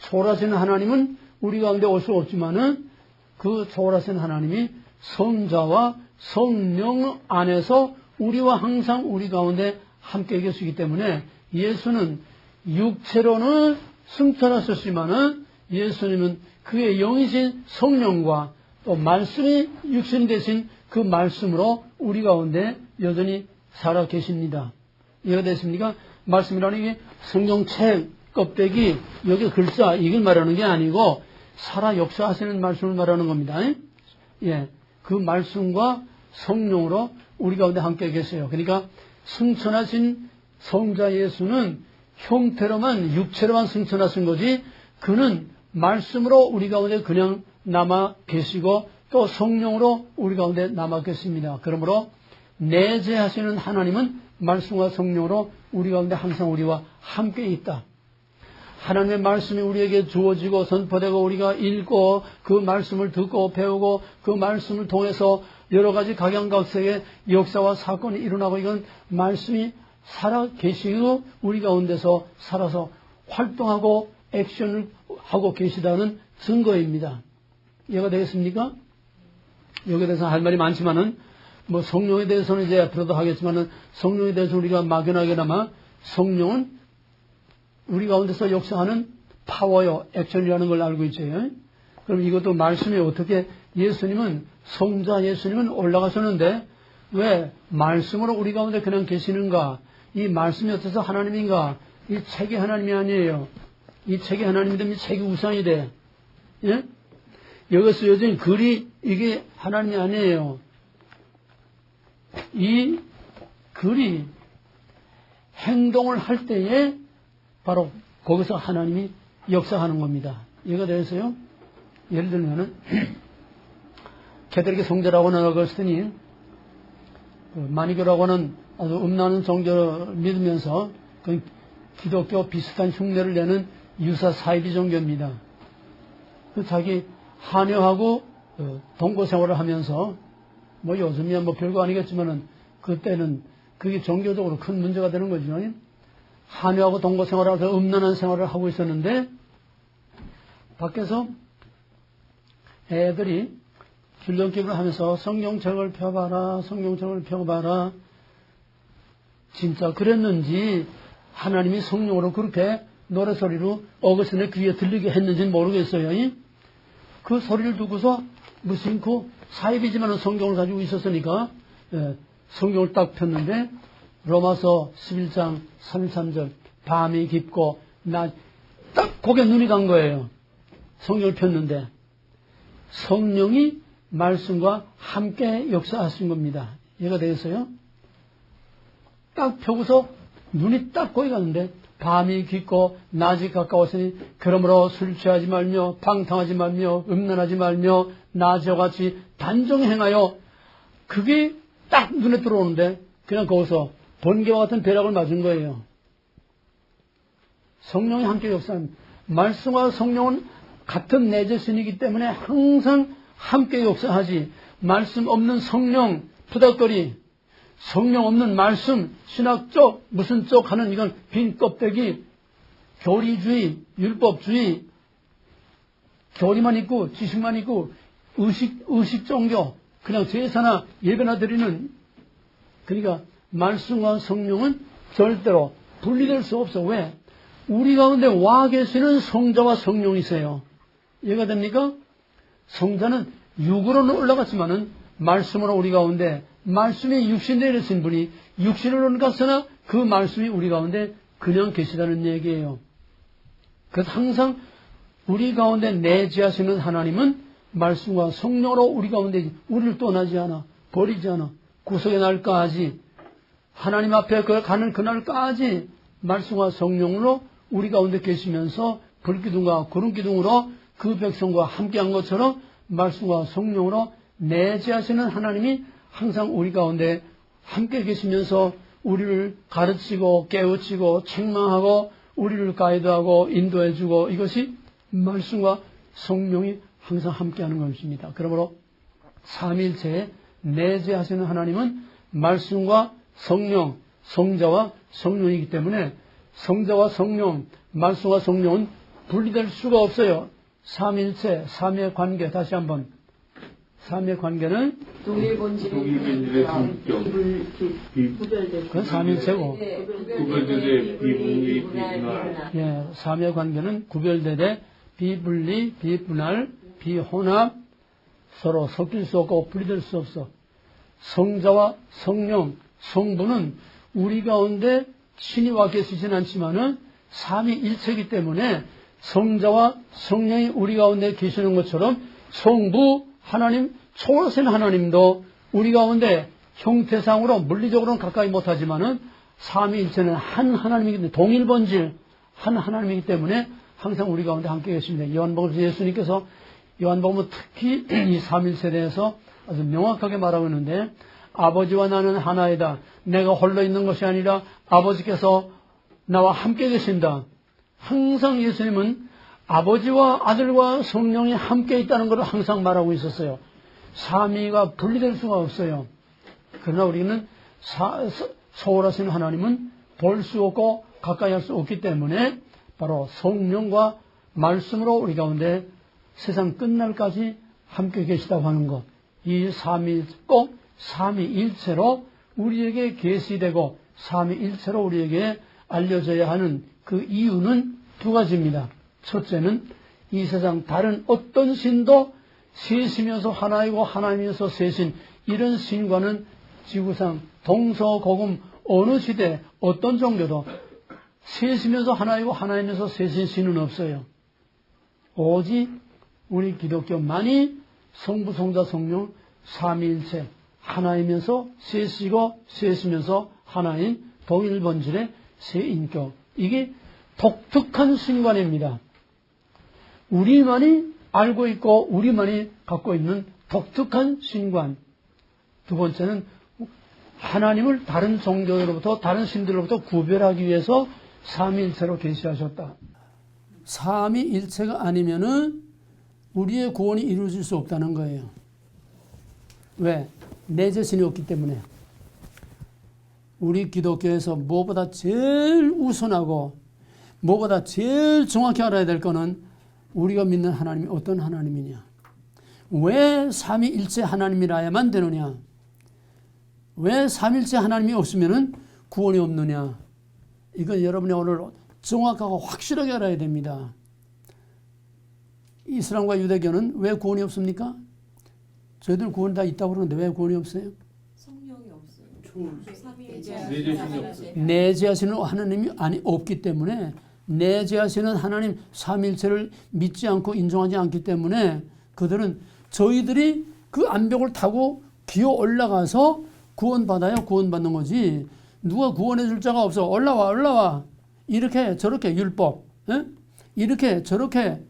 초월하신 하나님은 우리 가운데 올 수 없지만은 그 초월하신 하나님이 성자와 성령 안에서 우리와 항상 우리 가운데 함께 계시기 때문에 예수는 육체로는 승천하셨지만은 예수님은 그의 영이신 성령과 또 말씀이 육신 되신 그 말씀으로 우리 가운데 여전히 살아 계십니다. 이해가 되십니까? 말씀이라는 게 성경책 껍데기 여기 글자 이걸 말하는 게 아니고 살아 역사하시는 말씀을 말하는 겁니다. 예, 그 말씀과 성령으로 우리 가운데 함께 계세요. 그러니까 승천하신 성자 예수는 형태로만 육체로만 승천하신 거지 그는 말씀으로 우리 가운데 그냥 남아 계시고 또 성령으로 우리 가운데 남아 계십니다. 그러므로 내재하시는 하나님은 말씀과 성령으로 우리 가운데 항상 우리와 함께 있다. 하나님의 말씀이 우리에게 주어지고 선포되고 우리가 읽고 그 말씀을 듣고 배우고 그 말씀을 통해서 여러 가지 각양각색의 역사와 사건이 일어나고 이건 말씀이 살아 계시고 우리 가운데서 살아서 활동하고 액션을 하고 계시다는 증거입니다. 이해가 되겠습니까? 여기에 대해서 할 말이 많지만은 뭐 성령에 대해서는 이제 앞으로도 하겠지만은 성령에 대해서 우리가 막연하게나마 성령은 우리 가운데서 역사하는 파워요, 액션이라는 걸 알고 있죠. 그럼 이것도 말씀이 어떻게 예수님은 성자 예수님은 올라가셨는데 왜 말씀으로 우리 가운데 그냥 계시는가? 이 말씀이 어째서 하나님인가? 이 책이 하나님이 아니에요. 이 책이 하나님인데 이 책이 우상이 돼. 예? 여기서 여전히 글이 이게 하나님이 아니에요. 이 글이 행동을 할 때에 바로 거기서 하나님이 역사하는 겁니다. 이거 대해서요. 예를 들면은 캐톨릭 성자라고는 어거스틴이 마니교라고는 아주 음란한 종교를 믿으면서 그 기독교 비슷한 흉내를 내는 유사 사이비 종교입니다. 자기 한여하고 동거 생활을 하면서 뭐 요즘이야 뭐 별거 아니겠지만은 그때는 그게 종교적으로 큰 문제가 되는 거죠. 한여하고 동거 생활을 하면서 음란한 생활을 하고 있었는데 밖에서 애들이 줄넘기를 하면서 성경책을 펴봐라, 성경책을 펴봐라. 진짜 그랬는지 하나님이 성령으로 그렇게 노래소리로 어거스틴의 귀에 들리게 했는지는 모르겠어요. 그 소리를 듣고서 무심코 사입이지만 성경을 가지고 있었으니까 성경을 딱 폈는데 로마서 11장 33절 밤이 깊고 딱 거기에 눈이 간 거예요. 성경을 폈는데 성령이 말씀과 함께 역사하신 겁니다. 이해가 되겠어요? 딱 펴고서 눈이 딱 거기 갔는데 밤이 깊고 낮이 가까웠으니 그러므로 술 취하지 말며 방탕하지 말며 음란하지 말며 낮이와 같이 단정히 행하여 그게 딱 눈에 들어오는데 그냥 거기서 번개와 같은 벼락을 맞은 거예요. 성령이 함께 역사합니다. 말씀과 성령은 같은 내재신이기 때문에 항상 함께 역사하지. 말씀 없는 성령 푸닥거리, 성령 없는 말씀 신학적 무슨 쪽 하는 이건 빈 껍데기, 교리주의, 율법주의, 교리만 있고 지식만 있고 의식 종교 그냥 제사나 예배나 드리는 그러니까 말씀과 성령은 절대로 분리될 수 없어. 왜? 우리 가운데 와 계시는 성자와 성령이세요. 이해가 됩니까? 성자는 육으로는 올라갔지만은 말씀으로 우리 가운데 말씀이 육신되어 계신 분이 육신으로는 갔으나 그 말씀이 우리 가운데 그냥 계시다는 얘기예요. 그래서 항상 우리 가운데 내재하시는 하나님은 말씀과 성령으로 우리 가운데 우리를 떠나지 않아 버리지 않아 구속의 날까지 하나님 앞에 가는 그날까지 말씀과 성령으로 우리 가운데 계시면서 불기둥과 구름기둥으로 그 백성과 함께한 것처럼 말씀과 성령으로 내재하시는 하나님이 항상 우리 가운데 함께 계시면서 우리를 가르치고 깨우치고 책망하고 우리를 가이드하고 인도해주고 이것이 말씀과 성령이 항상 함께하는 것입니다. 그러므로 삼위일체에 내재하시는 하나님은 말씀과 성령, 성자와 성령이기 때문에 성자와 성령, 말씀과 성령은 분리될 수가 없어요. 삼일체, 삼위의 관계, 다시 한번. 삼위의 관계는 동일 본질의 동일본질의 성격, 그건 삼일체고, 구별되되 비분리 비분할. 예, 삼위의 관계는 구별되되 비분리, 비분할, 비혼합, 서로 섞일 수 없고 분리될 수 없어. 성자와 성령, 성부는 우리 가운데 친히 와 계시진 않지만은 삼위일체이기 때문에 성자와 성령이 우리 가운데 계시는 것처럼 성부 하나님, 초월하신 하나님도 우리 가운데 형태상으로 물리적으로는 가까이 못하지만은 삼위일체는 한 하나님이기 때문에 동일본질 한 하나님이기 때문에 항상 우리 가운데 함께 계십니다. 요한복음 예수님께서 요한복음은 특히 이 삼일체에 대해서 아주 명확하게 말하고 있는데 아버지와 나는 하나이다. 내가 홀로 있는 것이 아니라 아버지께서 나와 함께 계신다. 항상 예수님은 아버지와 아들과 성령이 함께 있다는 것을 항상 말하고 있었어요. 삼위가 분리될 수가 없어요. 그러나 우리는 초월하신 하나님은 볼 수 없고 가까이 할 수 없기 때문에 바로 성령과 말씀으로 우리 가운데 세상 끝날까지 함께 계시다고 하는 것. 이 꼭 삼위일체로 우리에게 계시되고 삼위일체로 우리에게 알려져야 하는 그 이유는 두 가지입니다. 첫째는 이 세상 다른 어떤 신도 셋이면서 하나이고 하나이면서 셋인 이런 신과는 지구상 동서고금 어느 시대 어떤 종교도 셋이면서 하나이고 하나이면서 셋인 신은 없어요. 오직 우리 기독교만이 성부, 성자, 성령 삼위일체 하나이면서 셋이고 셋이면서 하나인 동일본질의 세인격. 이게 독특한 신관입니다. 우리만이 알고 있고 우리만이 갖고 있는 독특한 신관. 두 번째는 하나님을 다른 종교로부터 다른 신들로부터 구별하기 위해서 삼위일체로 계시하셨다. 삼위일체가 아니면은 우리의 구원이 이루어질 수 없다는 거예요. 왜? 내 자신이 없기 때문에. 우리 기독교에서 무엇보다 제일 우선하고 무엇보다 제일 정확히 알아야 될 거는 우리가 믿는 하나님이 어떤 하나님이냐. 왜 삼위일체 하나님이라야만 되느냐. 왜 삼위일체 하나님이 없으면 구원이 없느냐. 이건 여러분이 오늘 정확하고 확실하게 알아야 됩니다. 이슬람과 유대교는 왜 구원이 없습니까? 저희들 구원 다 있다고 그러는데 왜 구원이 없어요? 성령이 없어요. 내재하시는 하나님이 없기 때문에 내재하시는 하나님 삼일체를 믿지 않고 인정하지 않기 때문에 그들은 저희들이 그 암벽을 타고 기어 올라가서 구원받아야 구원받는 거지. 누가 구원해 줄 자가 없어. 올라와. 이렇게 저렇게 율법. 이렇게 저렇게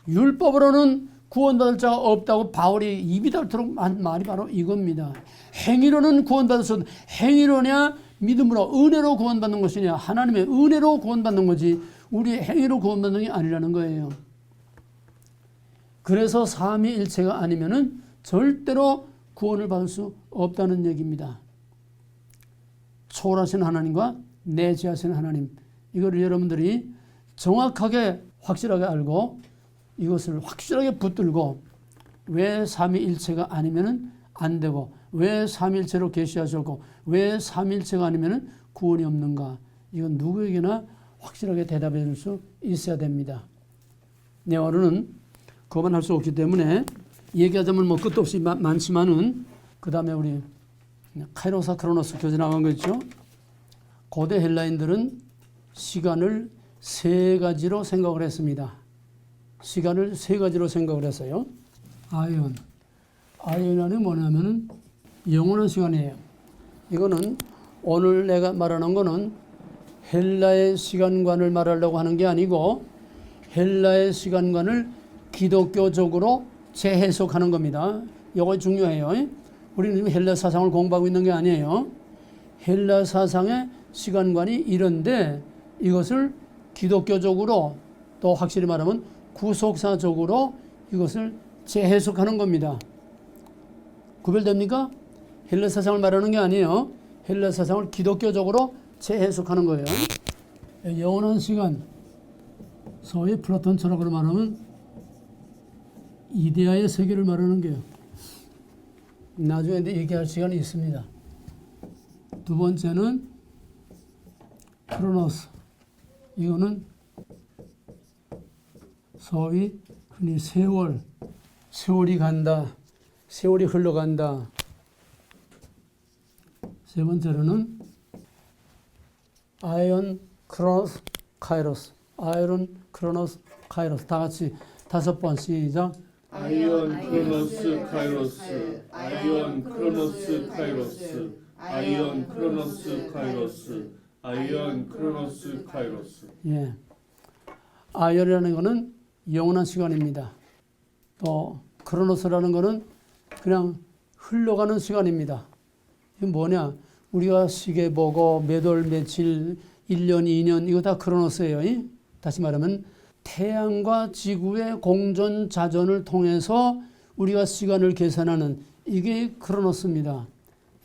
율법으로는 구원받을 자가 없다고 바울이 입이 닳도록 한 말이 바로 이겁니다. 행위로는 구원받을 수 없는 행위로냐 믿음으로 은혜로 구원받는 것이냐. 하나님의 은혜로 구원받는 거지 우리의 행위로 구원받는 게 아니라는 거예요. 그래서 삼위일체가 아니면은 절대로 구원을 받을 수 없다는 얘기입니다. 초월하신 하나님과 내재하신 하나님, 이거를 여러분들이 정확하게 확실하게 알고 이것을 확실하게 붙들고 왜 삼위일체가 아니면은 안 되고 왜 삼위일체로 계시하셨고 왜 삼위일체가 아니면은 구원이 없는가. 이건 누구에게나 확실하게 대답해 줄 수 있어야 됩니다. 네, 오늘은 그것만 할 수 없기 때문에 얘기하자면 뭐 끝도 없이 많지만은 그 다음에 우리 카이로사 크로노스 교재 나온 거 있죠. 고대 헬라인들은 시간을 세 가지로 생각을 했습니다. 시간을 세 가지로 생각을 했어요. 아이언이 뭐냐면은 영원한 시간이에요. 이거는 오늘 내가 말하는 거는 헬라의 시간관을 말하려고 하는 게 아니고 헬라의 시간관을 기독교적으로 재해석하는 겁니다. 이거 중요해요. 우리는 지금 헬라 사상을 공부하고 있는 게 아니에요. 헬라 사상의 시간관이 이런데 이것을 기독교적으로 또 확실히 말하면 구속사적으로 이것을 재해석하는 겁니다. 구별됩니까? 헬라 사상을 말하는 게 아니에요. 헬라 사상을 기독교적으로 재해석하는 거예요. 영원한 시간, 소위 플라톤처럼 말하면 이데아의 세계를 말하는 게요. 나중에 얘기할 시간이 있습니다. 두 번째는 크로노스. 이거는 소위 흔히 세월이 간다, 세월이 흘러간다. 세 번째로는 아이온 크로노스 카이로스. 아이론 크로노스 카이로스. 다 같이 5번 시작. 아이온 크로노스 카이로스, 아이온 크로노스 카이로스, 아이온 크로노스 카이로스, 아이온 크로노스 카이로스. 예. 아이언이라는 것은 영원한 시간입니다. 또 크로노스라는 것은 그냥 흘러가는 시간입니다. 이게 뭐냐? 우리가 시계 보고 몇 월 며칠 1년 2년 이거 다 크로노스예요. 다시 말하면 태양과 지구의 공전 자전을 통해서 우리가 시간을 계산하는 이게 크로노스입니다.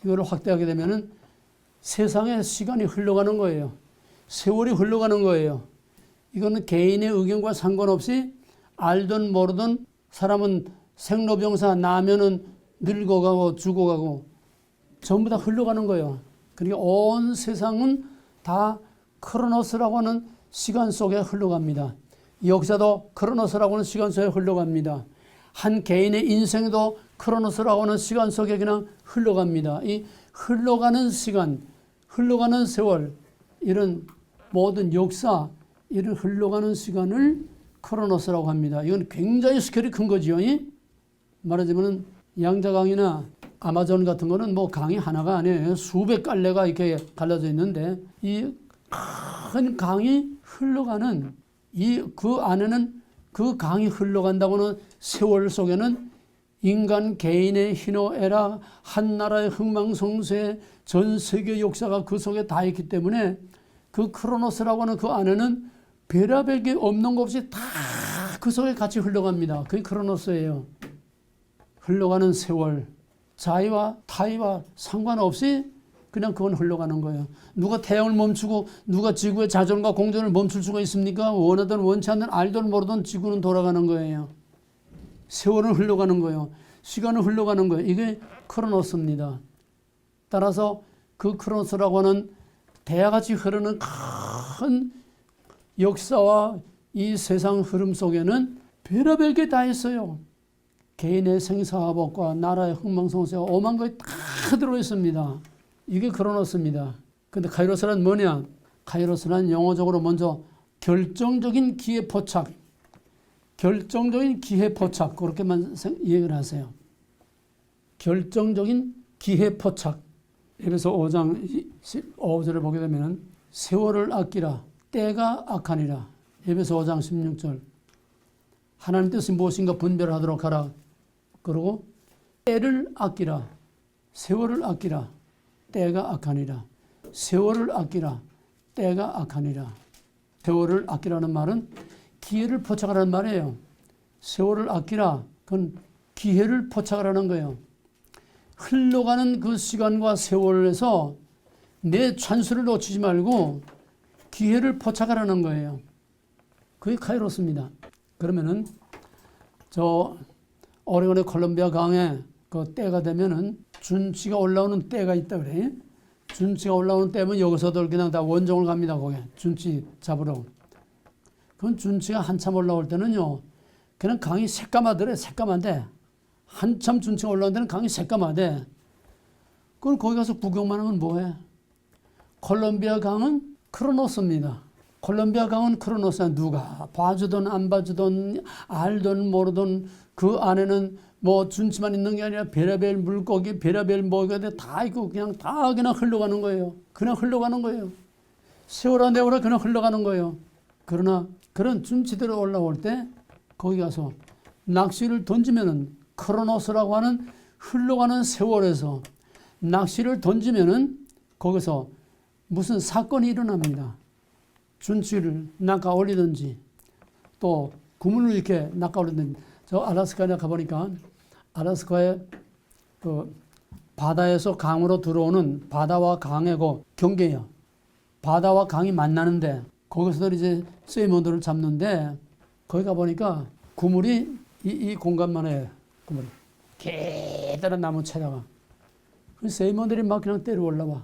이거를 확대하게 되면은 세상에 시간이 흘러가는 거예요. 세월이 흘러가는 거예요. 이거는 개인의 의견과 상관없이 알든 모르든 사람은 생로병사 나면은 늙어가고 죽어가고 전부 다 흘러가는 거예요. 그러니까 온 세상은 다 크로노스라고 하는 시간 속에 흘러갑니다. 역사도 크로노스라고 하는 시간 속에 흘러갑니다. 한 개인의 인생도 크로노스라고 하는 시간 속에 그냥 흘러갑니다. 이 흘러가는 시간, 흘러가는 세월, 이런 모든 역사, 이런 흘러가는 시간을 크로노스라고 합니다. 이건 굉장히 스케일이 큰 거지요. 말하자면 양자강이나 아마존 같은 거는 뭐 강이 하나가 아니에요. 수백 갈래가 이렇게 갈라져 있는데 이 큰 강이 흘러가는 그 안에는 그 강이 흘러간다고는 세월 속에는 인간 개인의 희노애락, 한 나라의 흥망성쇠, 전 세계 역사가 그 속에 다 있기 때문에 그 크로노스라고 하는 그 안에는 별의별 게 없는 것 없이 다 그 속에 같이 흘러갑니다. 그게 크로노스예요. 흘러가는 세월, 자의와 타의와 상관없이 그냥 그건 흘러가는 거예요. 누가 태양을 멈추고 누가 지구의 자전과 공전을 멈출 수가 있습니까? 원하든 원치 않든 알든 모르든 지구는 돌아가는 거예요. 세월은 흘러가는 거예요. 시간은 흘러가는 거예요. 이게 크로노스입니다. 따라서 그 크로노스라고 하는 대야같이 흐르는 큰 역사와 이 세상 흐름 속에는 별의별 게 다 있어요. 개인의 생사화복과 나라의 흥망성쇠와 오만 것이 다 들어있습니다. 이게 크로노스입니다. 근데 카이로스란 뭐냐? 카이로스란 영어적으로 먼저 결정적인 기회 포착. 결정적인 기회 포착. 그렇게만 얘기를 하세요. 결정적인 기회 포착. 에베소 5장 15절을 보게 되면 세월을 아끼라. 때가 악하니라. 에베소 5장 16절. 하나님 뜻이 무엇인가 분별하도록 하라. 그리고 때를 아끼라. 세월을 아끼라. 때가 악하니라. 세월을 아끼라. 때가 악하니라. 세월을 아끼라는 말은 기회를 포착하라는 말이에요. 세월을 아끼라. 그건 기회를 포착하라는 거예요. 흘러가는 그 시간과 세월에서 내 찬스를 놓치지 말고 기회를 포착하라는 거예요. 그게 카이로스입니다. 그러면은 저 오레곤의 콜롬비아 강에 그 때가 되면은 준치가 올라오는 때가 있다 그래. 준치가 올라오는 때면 여기서들 그냥 다 원종을 갑니다. 거기 준치 잡으러. 그건 준치가 한참 올라올 때는요. 그냥 강이 새까마더래. 새까만데 한참 준치가 올라온 데는 강이 새까마대. 그걸 거기 가서 구경만 하면 뭐해? 콜롬비아 강은 크로노스입니다. 콜롬비아 강은 크로노스야. 누가 봐주든 안 봐주든 알든 모르든 그 안에는 뭐 준치만 있는 게 아니라 별의별 물고기, 별의별 뭐가 다 있고 그냥 다 그냥 흘러가는 거예요. 그냥 흘러가는 거예요. 세월아 내월아 그냥 흘러가는 거예요. 그러나 그런 준치들이 올라올 때 거기 가서 낚시를 던지면은 크로노스라고 하는 흘러가는 세월에서 낚시를 던지면은 거기서 무슨 사건이 일어납니다. 준치를 낚아 올리든지 또 구물을 이렇게 낚아 올리든지. 저 알래스카에 가보니까 알래스카의 그 바다에서 강으로 들어오는 바다와 강의 그 경계예요. 바다와 강이 만나는데 거기서 이제 세이먼들을 잡는데 거기 가보니까 그물이 이 공간만 해요. 그물이. 계단한 나무 채다가. 세이먼들이 막 그냥 때려 올라와.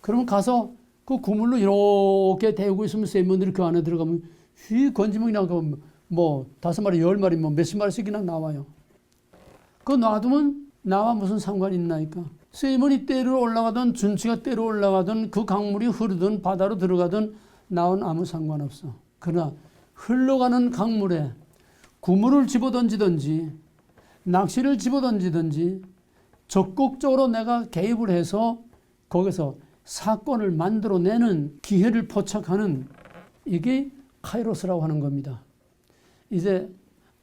그러면 가서 그 그물로 이렇게 대고 있으면 세이먼들이 그 안에 들어가면 휘 건지면 그냥 뭐 5마리, 10마리, 뭐 몇십 마리씩 그냥 나와요. 그거 놔두면 나와 무슨 상관이 있나니까. 세이먼이 때려 올라가든 준치가 때려 올라가든 그 강물이 흐르든 바다로 들어가든 나온 아무 상관없어. 그러나 흘러가는 강물에 그물을 집어던지든지 낚시를 집어던지든지 적극적으로 내가 개입을 해서 거기서 사건을 만들어내는 기회를 포착하는 이게 카이로스라고 하는 겁니다. 이제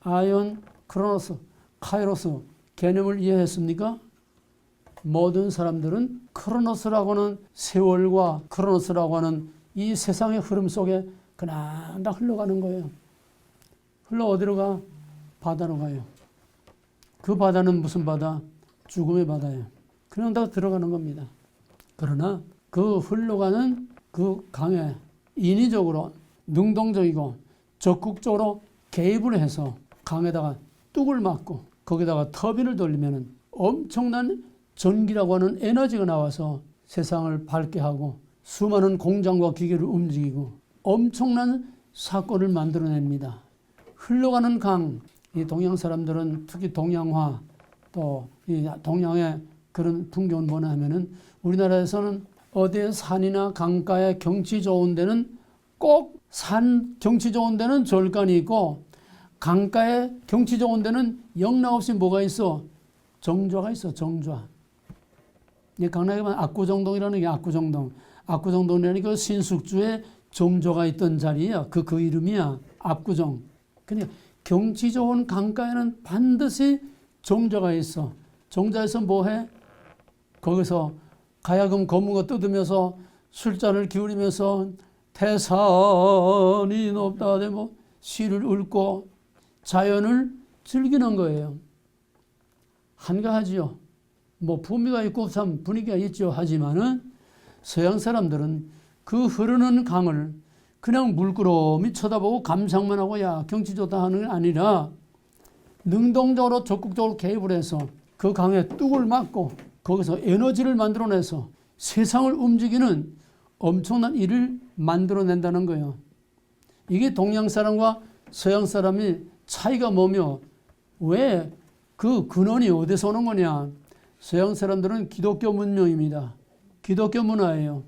아이온, 크로노스, 카이로스 개념을 이해했습니까? 모든 사람들은 크로노스라고 하는 세월과 크로노스라고 하는 이 세상의 흐름 속에 그냥 다 흘러가는 거예요. 흘러 어디로 가? 바다로 가요. 그 바다는 무슨 바다? 죽음의 바다예요. 그냥 다 들어가는 겁니다. 그러나 그 흘러가는 그 강에 인위적으로 능동적이고 적극적으로 개입을 해서 강에다가 뚝을 맞고 거기다가 터빈을 돌리면 엄청난 전기라고 하는 에너지가 나와서 세상을 밝게 하고 수많은 공장과 기계를 움직이고 엄청난 사건을 만들어냅니다. 흘러가는 강, 이 동양 사람들은 특히 동양화 또 이 동양의 그런 풍경은 뭐냐 하면은 우리나라에서는 어디에 산이나 강가에 경치 좋은 데는 꼭 산 경치 좋은 데는 절간이 있고 강가에 경치 좋은 데는 영락없이 뭐가 있어? 정좌가 있어. 정좌. 강남에 보면 압구정동이라는 게 압구정동. 압구정동이라는 그 신숙주에 정조가 있던 자리야. 그 이름이야. 압구정. 그러니까 경치 좋은 강가에는 반드시 정자가 있어. 정자에서 뭐해? 거기서 가야금 거무가 뜯으면서 술잔을 기울이면서 태산이 높다 뭐 시를 읊고 자연을 즐기는 거예요. 한가하지요. 뭐 품위가 있고 참 분위기가 있죠. 하지만은 서양 사람들은 그 흐르는 강을 그냥 물끄러미 쳐다보고 감상만 하고 야 경치 좋다 하는 게 아니라 능동적으로 적극적으로 개입을 해서 그 강에 뚝을 맞고 거기서 에너지를 만들어내서 세상을 움직이는 엄청난 일을 만들어낸다는 거예요. 이게 동양 사람과 서양 사람이 차이가 뭐며 왜 그 근원이 어디서 오는 거냐. 서양 사람들은 기독교 문명입니다. 기독교 문화예요.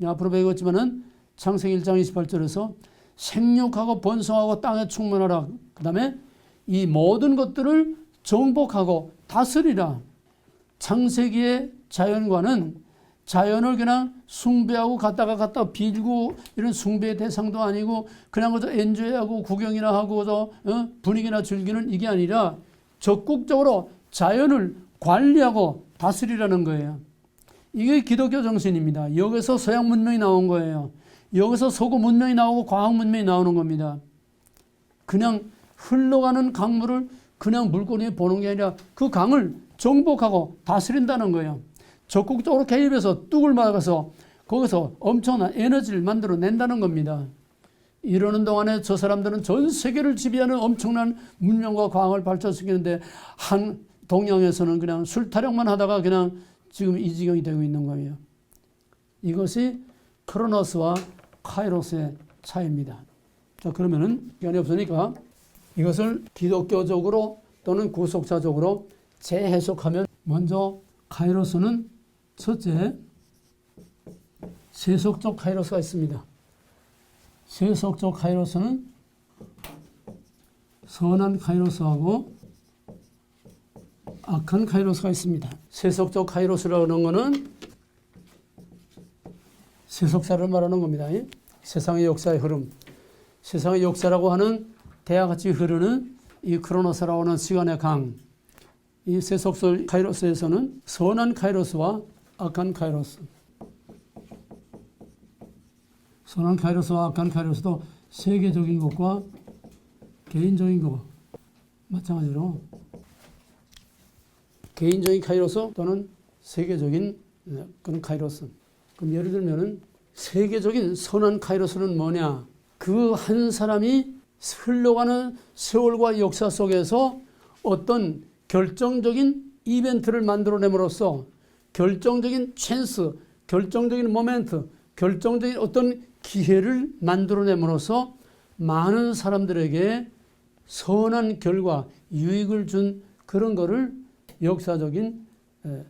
앞으로 배우겠지만은 창세기 1장 28절에서 생육하고 번성하고 땅에 충만하라. 그 다음에 이 모든 것들을 정복하고 다스리라. 창세기의 자연과는 자연을 그냥 숭배하고 갖다 빌고 이런 숭배의 대상도 아니고 그냥 그저 엔조이하고 구경이나 하고 분위기나 즐기는 이게 아니라 적극적으로 자연을 관리하고 다스리라는 거예요. 이게 기독교 정신입니다. 여기서 서양 문명이 나온 거예요. 여기서 서구 문명이 나오고 과학 문명이 나오는 겁니다. 그냥 흘러가는 강물을 그냥 물고기에 보는 게 아니라 그 강을 정복하고 다스린다는 거예요. 적극적으로 개입해서 뚝을 막아서 거기서 엄청난 에너지를 만들어낸다는 겁니다. 이러는 동안에 저 사람들은 전 세계를 지배하는 엄청난 문명과 과학을 발전시키는데 한 동양에서는 그냥 술 타령만 하다가 그냥 지금 이 지경이 되고 있는 거예요. 이것이 크로노스와 카이로스의 차이입니다. 자, 그러면은 시간이 없으니까 이것을 기독교적으로 또는 구속사적으로 재해석하면 먼저 카이로스는 첫째 세속적 카이로스가 있습니다. 세속적 카이로스는 선한 카이로스하고 악한 카이로스가 있습니다. 세속적 카이로스라는 것은 세속사를 말하는 겁니다. 세상의 역사의 흐름. 세상의 역사라고 하는 대야같이 흐르는 이 크로노스라고 하는 시간의 강. 이 세속적 카이로스에서는 선한 카이로스와 악한 카이로스. 선한 카이로스와 악한 카이로스도 세계적인 것과 개인적인 것 마찬가지로 개인적인 카이로스 또는 세계적인 그런 카이로스. 그럼 예를 들면은 세계적인 선한 카이로스는 뭐냐? 그 한 사람이 흘러가는 세월과 역사 속에서 어떤 결정적인 이벤트를 만들어냄으로써 결정적인 찬스, 결정적인 모멘트, 결정적인 어떤 기회를 만들어냄으로써 많은 사람들에게 선한 결과, 유익을 준 그런 거를 역사적인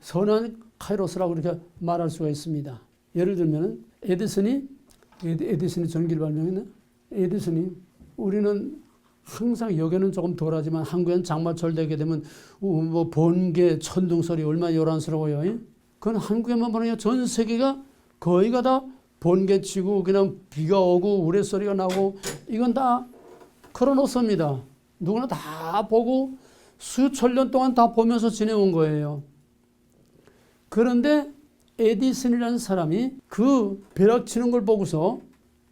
선한 카이로스라고 이렇게 말할 수가 있습니다. 예를 들면 에디슨이 전기를 발명했나? 에디슨이 우리는 항상 여기는 조금 덜하지만 한국엔 장마철 되게 되면 뭐 번개, 천둥소리 얼마나 요란스러워요. 그건 한국에만 보는 게 전 세계가 거의가 다 번개 치고 그냥 비가 오고 우레소리가 나고 이건 다 크로노스입니다. 누구나 다 보고 수천 년 동안 다 보면서 지내온 거예요. 그런데 에디슨이라는 사람이 그 벼락 치는 걸 보고서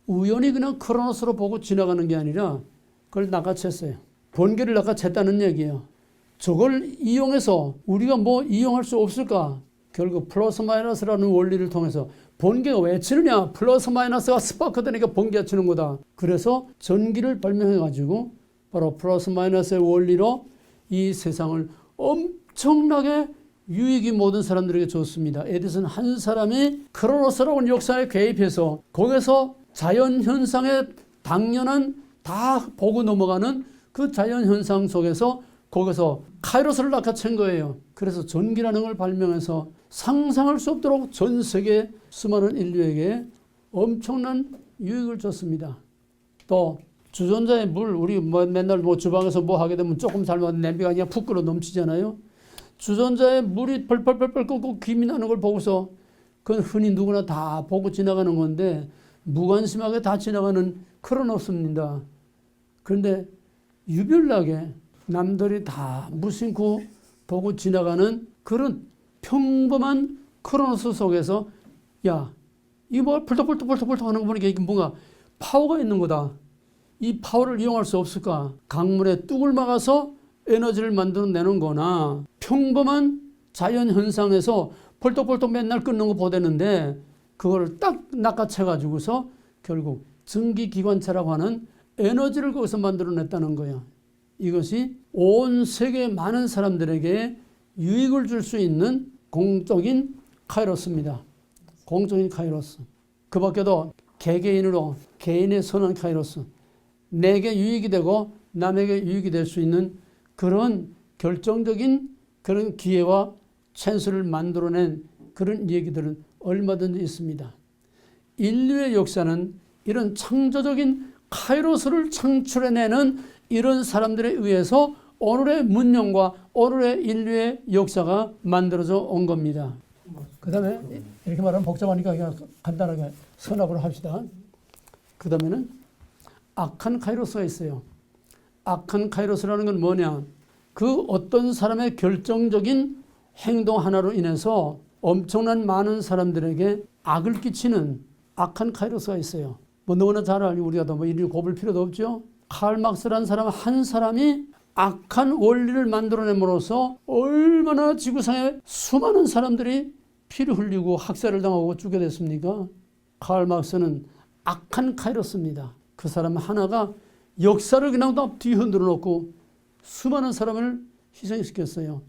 우연히 그냥 크로노스로 보고 지나가는 게 아니라 그걸 낚아챘어요. 번개를 낚아챘다는 얘기예요. 저걸 이용해서 우리가 뭐 이용할 수 없을까? 결국 플러스 마이너스라는 원리를 통해서 번개가 왜 치느냐? 플러스 마이너스가 스파크 되니까 번개가 치는 거다. 그래서 전기를 발명해가지고 바로 플러스 마이너스의 원리로 이 세상을 엄청나게 유익이 모든 사람들에게 줬습니다. 에디슨 한 사람이 크로노스라는 역사에 개입해서 거기서 자연현상의 당연한 다 보고 넘어가는 그 자연현상 속에서 거기서 카이로스를 낚아챈 거예요. 그래서 전기라는 걸 발명해서 상상할 수 없도록 전 세계 수많은 인류에게 엄청난 유익을 줬습니다. 또 주전자의 물, 우리 맨날 뭐 주방에서 뭐 하게 되면 조금 잘못 냄비가 그냥 푹 끓어 넘치잖아요. 주전자에 물이 펄펄펄펄 끓고 김이 나는 걸 보고서 그건 흔히 누구나 다 보고 지나가는 건데 무관심하게 다 지나가는 크로노스입니다. 그런데 유별나게 남들이 다 무심코 보고 지나가는 그런 평범한 크로노스 속에서 야, 이거 뭐 펄떡펄떡 하는 거 보니까 이게 뭔가 파워가 있는 거다. 이 파워를 이용할 수 없을까? 강물에 뚝을 막아서 에너지를 만들어내는 거나 평범한 자연현상에서 펄떡펄떡 맨날 끓는 거 보대는데 그걸 딱 낚아채가지고서 결국 전기기관차라고 하는 에너지를 거기서 만들어냈다는 거야. 이것이 온 세계 많은 사람들에게 유익을 줄 수 있는 공적인 카이로스입니다. 공적인 카이로스. 그 밖에도 개개인으로 개인의 선한 카이로스. 내게 유익이 되고 남에게 유익이 될 수 있는 그런 결정적인 그런 기회와 찬스를 만들어낸 그런 얘기들은 얼마든지 있습니다. 인류의 역사는 이런 창조적인 카이로스를 창출해내는 이런 사람들에 의해서 오늘의 문명과 오늘의 인류의 역사가 만들어져 온 겁니다. 그 다음에 이렇게 말하면 복잡하니까 그냥 간단하게 선합을 합시다. 그 다음에는 악한 카이로스가 있어요. 악한 카이로스라는 건 뭐냐? 그 어떤 사람의 결정적인 행동 하나로 인해서 엄청난 많은 사람들에게 악을 끼치는 악한 카이로스가 있어요. 뭐 너무나 잘 알고 우리가 더 뭐 이를 곱을 필요도 없죠. 칼 막스라는 사람 한 사람이 악한 원리를 만들어냄으로써 얼마나 지구상에 수많은 사람들이 피를 흘리고 학살을 당하고 죽게 됐습니까? 칼 막스는 악한 카이로스입니다. 그 사람 하나가 역사를 그냥 다 뒤흔들어 놓고 수많은 사람을 희생시켰어요.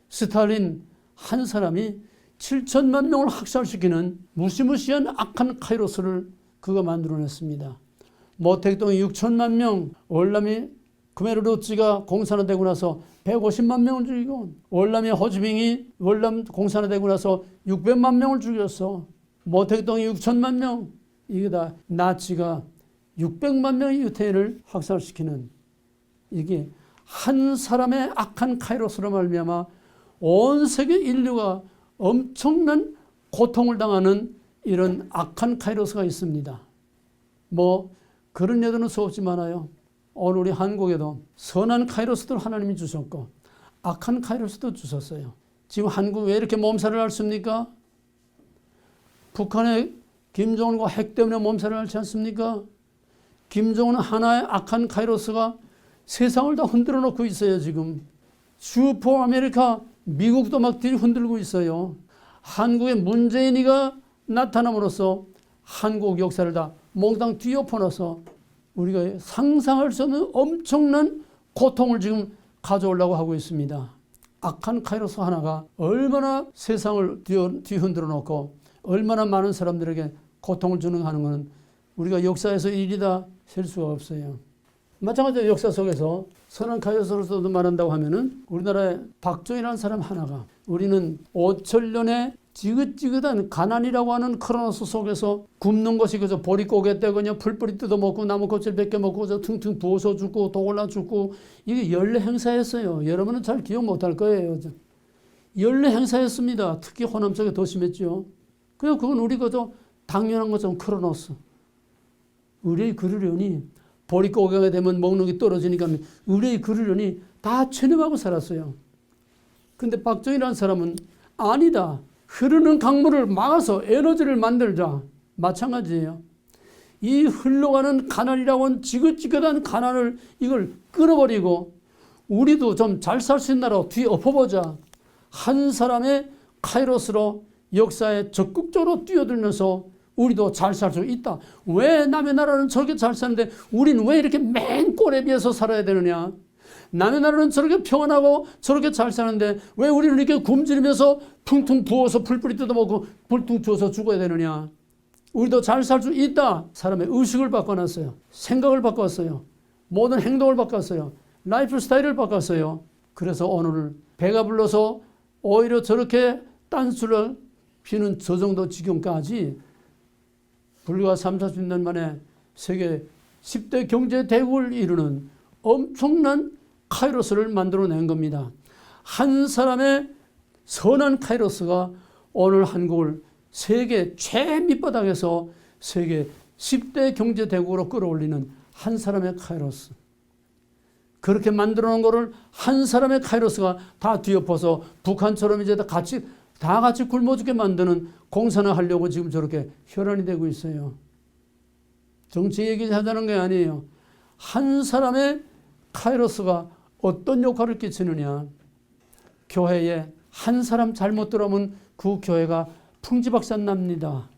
스탈린 한 사람이 7천만 명을 학살시키는 무시무시한 악한 카이로스를 그가 만들어냈습니다. 모택동이 6천만 명, 월남이 크메르루츠가 공산화되고 나서 150만 명을 죽이고 월남이 호지밍이 월남 공산화되고 나서 600만 명을 죽였어. 모택동이 6천만 명, 이게 다 나치가 600만 명의 유태인을 학살시키는 이게 한 사람의 악한 카이로스로 말미암아 온 세계 인류가 엄청난 고통을 당하는 이런 악한 카이로스가 있습니다. 뭐 그런 예들은 수없이 많아요. 오늘 우리 한국에도 선한 카이로스도 하나님이 주셨고 악한 카이로스도 주셨어요. 지금 한국 왜 이렇게 몸살을 앓습니까? 북한의 김정은과 핵 때문에 몸살을 앓지 않습니까? 김정은은 하나의 악한 카이로스가 세상을 다 흔들어 놓고 있어요. 지금 슈퍼 아메리카 미국도 막 뒤흔들고 있어요. 한국에 문재인이가 나타남으로써 한국 역사를 다 몽땅 뒤엎어놔서 우리가 상상할 수 없는 엄청난 고통을 지금 가져오려고 하고 있습니다. 악한 카이로스 하나가 얼마나 세상을 뒤흔들어 놓고 얼마나 많은 사람들에게 고통을 주는 하는 것은 우리가 역사에서 일이다 셀 수가 없어요. 마찬가지로 역사 속에서 선한 카이로스로서도 말한다고 하면은 우리나라의 박정희라는 사람 하나가 우리는 5천년의 지긋지긋한 가난이라고 하는 크로노스 속에서 굶는 것이 그저 보릿고개 때 그냥 풀뿌리 뜯어먹고 나무껍질 벗겨먹고 저 퉁퉁 부어서 죽고 독올라 죽고 이게 연례 행사였어요. 여러분은 잘 기억 못할 거예요. 연례 행사였습니다. 특히 호남 쪽에 더 심했죠. 그건 우리 그저 당연한 것처럼 크로노스. 의뢰의 그르려니 보릿고개가 되면 먹는 게 떨어지니까 의뢰의 그르려니 다 체념하고 살았어요. 근데 박정희라는 사람은 아니다. 흐르는 강물을 막아서 에너지를 만들자. 마찬가지예요. 이 흘러가는 가난이라고 하는 지긋지긋한 가난을 이걸 끊어버리고 우리도 좀 잘 살 수 있는 나라로 뒤엎어보자. 한 사람의 카이로스로 역사에 적극적으로 뛰어들면서 우리도 잘 살 수 있다. 왜 남의 나라는 저렇게 잘 사는데 우리는 왜 이렇게 맨 꼴에 비해서 살아야 되느냐. 남의 나라는 저렇게 평안하고 저렇게 잘 사는데 왜 우리는 이렇게 굶주리면서 퉁퉁 부어서 풀뿌리 뜯어먹고 불퉁 주워서 죽어야 되느냐. 우리도 잘 살 수 있다. 사람의 의식을 바꿔놨어요. 생각을 바꿨어요. 모든 행동을 바꿨어요. 라이프 스타일을 바꿨어요. 그래서 오늘 배가 불러서 오히려 저렇게 딴수를 피는 저 정도 지경까지 불과 3, 40년 만에 세계 10대 경제 대국을 이루는 엄청난 카이로스를 만들어낸 겁니다. 한 사람의 선한 카이로스가 오늘 한국을 세계 최밑바닥에서 세계 10대 경제 대국으로 끌어올리는 한 사람의 카이로스. 그렇게 만들어 놓은 거를 한 사람의 카이로스가 다 뒤엎어서 북한처럼 이제 다 같이 굶어 죽게 만드는 공산화 하려고 지금 저렇게 혈안이 되고 있어요. 정치 얘기하자는 게 아니에요. 한 사람의 카이로스가 어떤 역할을 끼치느냐. 교회에 한 사람 잘못 들어오면 그 교회가 풍지박산 납니다.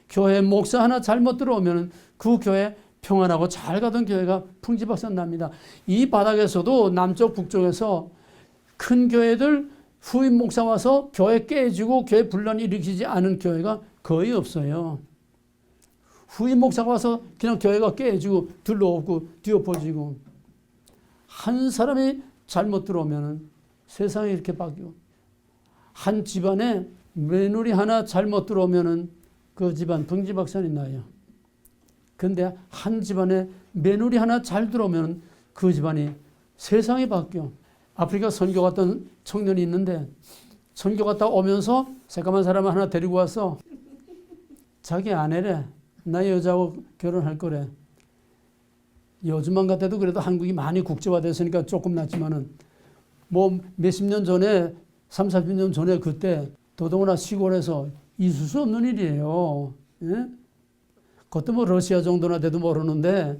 교회 목사 하나 잘못 들어오면 그 교회 평안하고 잘 가던 교회가 풍지박산 납니다. 이 바닥에서도 남쪽 북쪽에서 큰 교회들 후임 목사 와서 교회 깨지고 교회 분란이 일으키지 않은 교회가 거의 없어요. 후임 목사가 와서 그냥 교회가 깨지고 들러오고 뒤엎어지고 한 사람이 잘못 들어오면 세상이 이렇게 바뀌고 한 집안에 며느리 하나 잘못 들어오면 그 집안 풍지박산이 나요. 근데 한 집안에 며느리 하나 잘 들어오면 그 집안이 세상이 바뀌어. 아프리카 선교 갔던 청년이 있는데 선교 갔다 오면서 새까만 사람 하나 데리고 와서 자기 아내래. 나 여자하고 결혼할 거래. 요즘만 같아도 그래도 한국이 많이 국제화됐으니까 조금 낫지만은 뭐 몇십 년 전에 30, 40년 전에 그때 더더구나 시골에서 있을 수 없는 일이에요. 예? 그것도 뭐 러시아 정도나 돼도 모르는데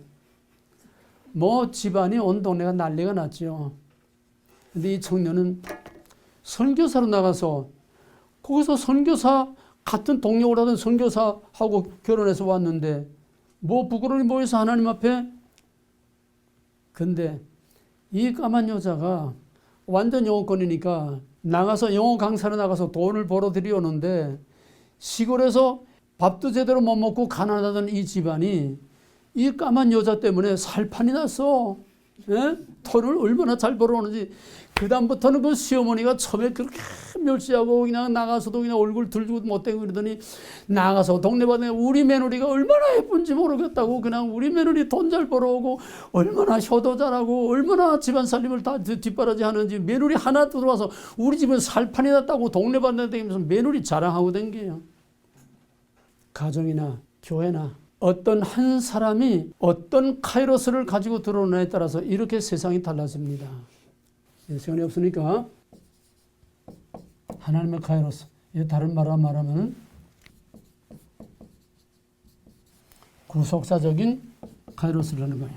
뭐 집안이 온 동네가 난리가 났죠. 근데 이 청년은 선교사로 나가서 거기서 선교사 같은 동력을 하던 선교사하고 결혼해서 왔는데 뭐 부끄러움이 뭐해서 하나님 앞에. 근데 이 까만 여자가 완전 영어권이니까 나가서 영어 강사로 나가서 돈을 벌어 들여오는데 시골에서 밥도 제대로 못 먹고 가난하던 이 집안이 이 까만 여자 때문에 살판이 났어. 예? 돈을 얼마나 잘 벌어오는지. 그다음부터는 그 시어머니가 처음에 그렇게 멸시하고 그냥 나가서도 그냥 얼굴 들고 못대고 그러더니 나가서 동네방네 우리 며느리가 얼마나 예쁜지 모르겠다고 그냥 우리 며느리 돈 잘 벌어오고 얼마나 효도 잘하고 얼마나 집안 살림을 다 뒷바라지 하는지 며느리 하나 들어와서 우리 집은 살판이 났다고 동네방네 다니면서 며느리 자랑하고 댕겨요. 가정이나 교회나 어떤 한 사람이 어떤 카이로스를 가지고 들어오느냐에 따라서 이렇게 세상이 달라집니다. 시간이 없으니까 하나님의 카이로스, 다른 말로 말하면 구속사적인 카이로스라는 거예요.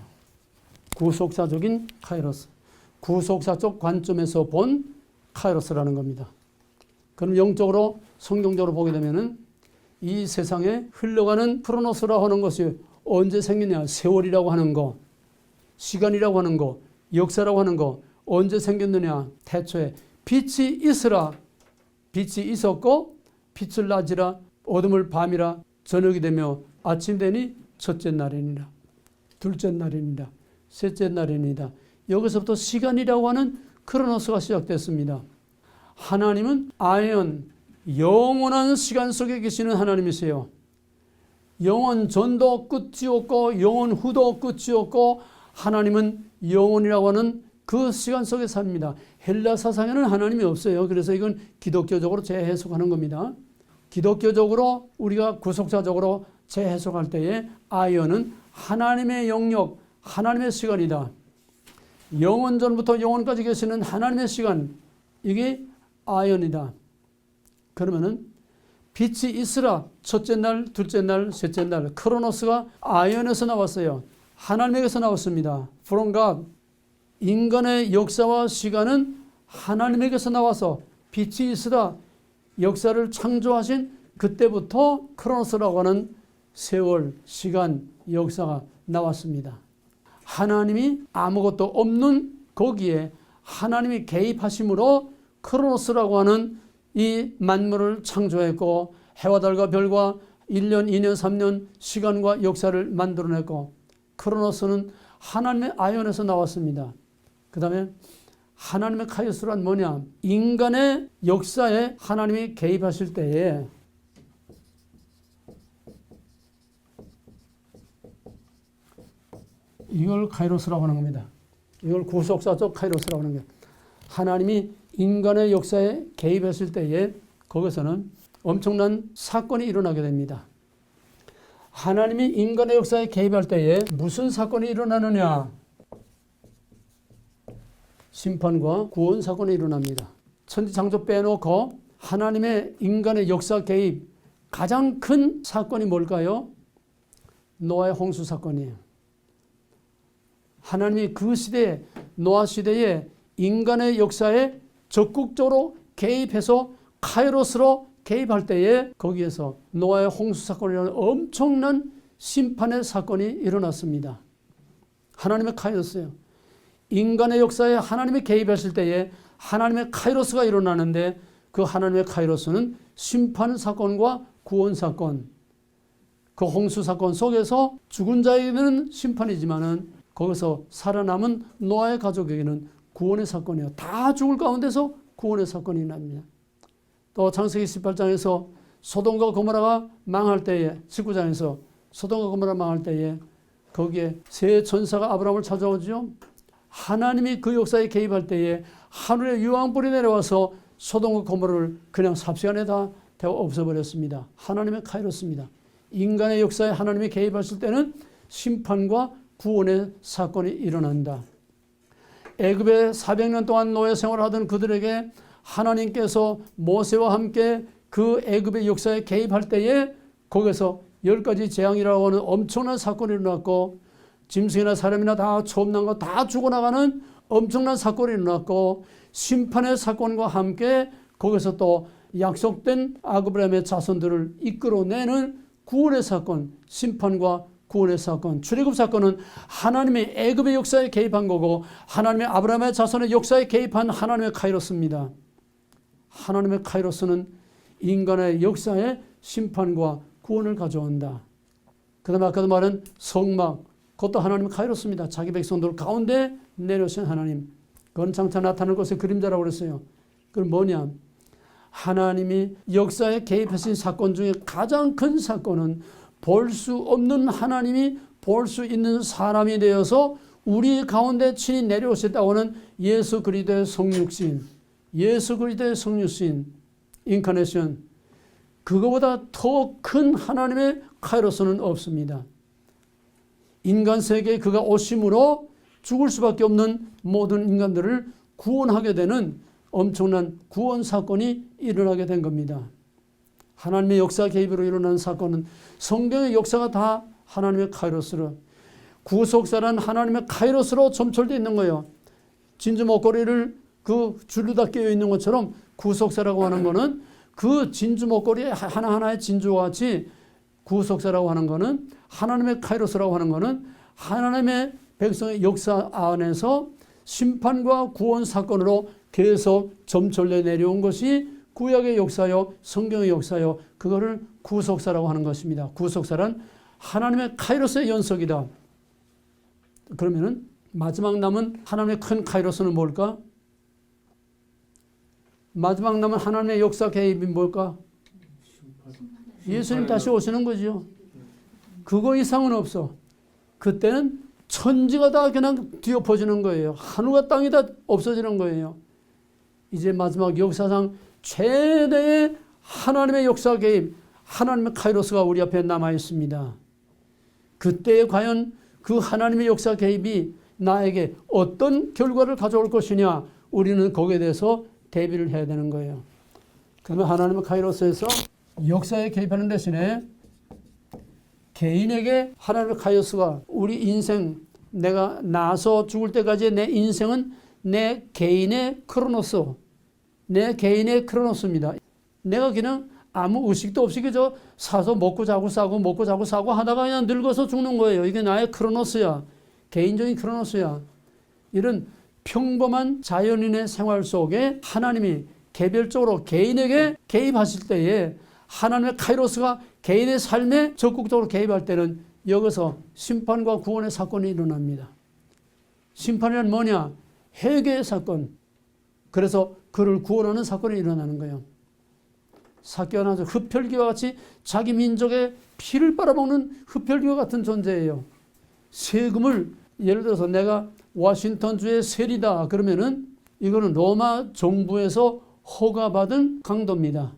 구속사적인 카이로스, 구속사적 관점에서 본 카이로스라는 겁니다. 그럼 영적으로 성경적으로 보게 되면은 이 세상에 흘러가는 크로노스라고 하는 것이 언제 생기냐? 세월이라고 하는 거, 시간이라고 하는 거, 역사라고 하는 거 언제 생겼느냐? 태초에 빛이 있으라. 빛이 있었고 빛을 낮이라 어둠을 밤이라 저녁이 되며 아침 되니 첫째 날이니라. 둘째 날이니라. 셋째 날이니라. 여기서부터 시간이라고 하는 크로노스가 시작됐습니다. 하나님은 아에온, 영원한 시간 속에 계시는 하나님이세요. 영원 전도 끝이 없고 영원 후도 끝이 없고 하나님은 영원이라고 하는 그 시간 속에 삽니다. 헬라 사상에는 하나님이 없어요. 그래서 이건 기독교적으로 재해석하는 겁니다. 기독교적으로 우리가 구속사적으로 재해석할 때에 아이언은 하나님의 영역, 하나님의 시간이다. 영원 전부터 영원까지 계시는 하나님의 시간, 이게 아이언이다. 그러면은 빛이 있으라. 첫째 날, 둘째 날, 셋째 날. 크로노스가 아이언에서 나왔어요. 하나님에게서 나왔습니다. From God. 인간의 역사와 시간은 하나님에게서 나와서 빛이 있으라. 역사를 창조하신 그때부터 크로노스라고 하는 세월, 시간, 역사가 나왔습니다. 하나님이 아무것도 없는 거기에 하나님이 개입하심으로 크로노스라고 하는 이 만물을 창조했고 해와 달과 별과 1년, 2년, 3년 시간과 역사를 만들어냈고 크로노스는 하나님의 아이언에서 나왔습니다. 그 다음에 하나님의 카이오스란 뭐냐? 인간의 역사에 하나님이 개입하실 때에 이걸 카이로스라고 하는 겁니다. 이걸 구속사적 카이로스라고 하는 거예요. 하나님이 인간의 역사에 개입했을 때에 거기서는 엄청난 사건이 일어나게 됩니다. 하나님이 인간의 역사에 개입할 때에 무슨 사건이 일어나느냐? 심판과 구원 사건이 일어납니다. 천지창조 빼놓고 하나님의 인간의 역사 개입 가장 큰 사건이 뭘까요? 노아의 홍수 사건이에요. 하나님이 그 시대에 노아 시대에 인간의 역사에 적극적으로 개입해서 카이로스로 개입할 때에 거기에서 노아의 홍수 사건이라는 엄청난 심판의 사건이 일어났습니다. 하나님의 카이로스예요. 인간의 역사에 하나님이 개입했을 때에 하나님의 카이로스가 일어나는데 그 하나님의 카이로스는 심판 사건과 구원 사건, 그 홍수 사건 속에서 죽은 자에게는 심판이지만은 거기서 살아남은 노아의 가족에게는 구원의 사건이에요. 다 죽을 가운데서 구원의 사건이 납니다. 또 창세기 18장에서 소돔과 고모라가 망할 때에 19장에서 소돔과 고모라 망할 때에 거기에 세 천사가 아브라함을 찾아오죠. 하나님이 그 역사에 개입할 때에 하늘의 유황불이 내려와서 소돔과 고모라를 그냥 삽시간에 다 없애버렸습니다. 하나님의 카이로스입니다. 인간의 역사에 하나님이 개입하실 때는 심판과 구원의 사건이 일어난다. 애굽에 400년 동안 노예 생활하던 그들에게 하나님께서 모세와 함께 그 애굽의 역사에 개입할 때에 거기서 10가지 재앙이라고 하는 엄청난 사건이 일어났고 짐승이나 사람이나 다 초음난 거 다 죽어나가는 엄청난 사건이 일어났고 심판의 사건과 함께 거기서 또 약속된 아브라함의 자손들을 이끌어내는 구원의 사건, 심판과 구원의 사건, 출애굽 사건은 하나님의 애굽의 역사에 개입한 거고 하나님의 아브라함의 자손의 역사에 개입한 하나님의 카이로스입니다. 하나님의 카이로스는 인간의 역사에 심판과 구원을 가져온다. 그 다음에 아까도 말한 성막, 그것도 하나님의 카이로스입니다. 자기 백성들 가운데 내려오신 하나님. 그건 장차 나타날 것의 그림자라고 그랬어요. 그건 뭐냐? 하나님이 역사에 개입하신 사건 중에 가장 큰 사건은 볼 수 없는 하나님이 볼 수 있는 사람이 되어서 우리 가운데 친히 내려오셨다고 하는 예수 그리스도의 성육신, 예수 그리스도의 성육신, 인카네이션. 그거보다 더 큰 하나님의 카이로스는 없습니다. 인간 세계에 그가 오심으로 죽을 수밖에 없는 모든 인간들을 구원하게 되는 엄청난 구원 사건이 일어나게 된 겁니다. 하나님의 역사 개입으로 일어나는 사건은 성경의 역사가 다 하나님의 카이로스로, 구속사란 하나님의 카이로스로 점철되어 있는 거예요. 진주 목걸이를 그 줄로 다 끼어 있는 것처럼 구속사라고 하는 것은 그 진주 목걸이 하나하나의 진주와 같이 구속사라고 하는 것은, 하나님의 카이로스라고 하는 것은 하나님의 백성의 역사 안에서 심판과 구원 사건으로 계속 점철려 내려온 것이 구약의 역사요, 성경의 역사요, 그거를 구속사라고 하는 것입니다. 구속사란 하나님의 카이로스의 연속이다. 그러면은 마지막 남은 하나님의 큰 카이로스는 뭘까? 마지막 남은 하나님의 역사 개입이 뭘까? 예수님 다시 오시는 거죠. 그거 이상은 없어. 그때는 천지가 다 그냥 뒤엎어지는 거예요. 하늘과 땅이 다 없어지는 거예요. 이제 마지막 역사상 최대의 하나님의 역사 개입, 하나님의 카이로스가 우리 앞에 남아 있습니다. 그때 과연 그 하나님의 역사 개입이 나에게 어떤 결과를 가져올 것이냐, 우리는 거기에 대해서 대비를 해야 되는 거예요. 그러면 하나님의 카이로스에서 역사에 개입하는 대신에 개인에게 하나님의 카이로스가 우리 인생, 내가 나서 죽을 때까지의 내 인생은 내 개인의 크로노스, 내 개인의 크로노스입니다. 내가 그냥 아무 의식도 없이 그저 사서 먹고 자고 싸고 먹고 자고 싸고 하다가 그냥 늙어서 죽는 거예요. 이게 나의 크로노스야. 개인적인 크로노스야. 이런 평범한 자연인의 생활 속에 하나님이 개별적으로 개인에게 개입하실 때에 하나님의 카이로스가 개인의 삶에 적극적으로 개입할 때는 여기서 심판과 구원의 사건이 일어납니다. 심판이란 뭐냐? 회개의 사건. 그래서 그를 구원하는 사건이 일어나는 거예요. 삭개오는 아주 흡혈귀와 같이 자기 민족의 피를 빨아먹는 흡혈귀와 같은 존재예요. 세금을, 예를 들어서 내가 워싱턴주의 세리다 그러면은 이거는 로마 정부에서 허가받은 강도입니다.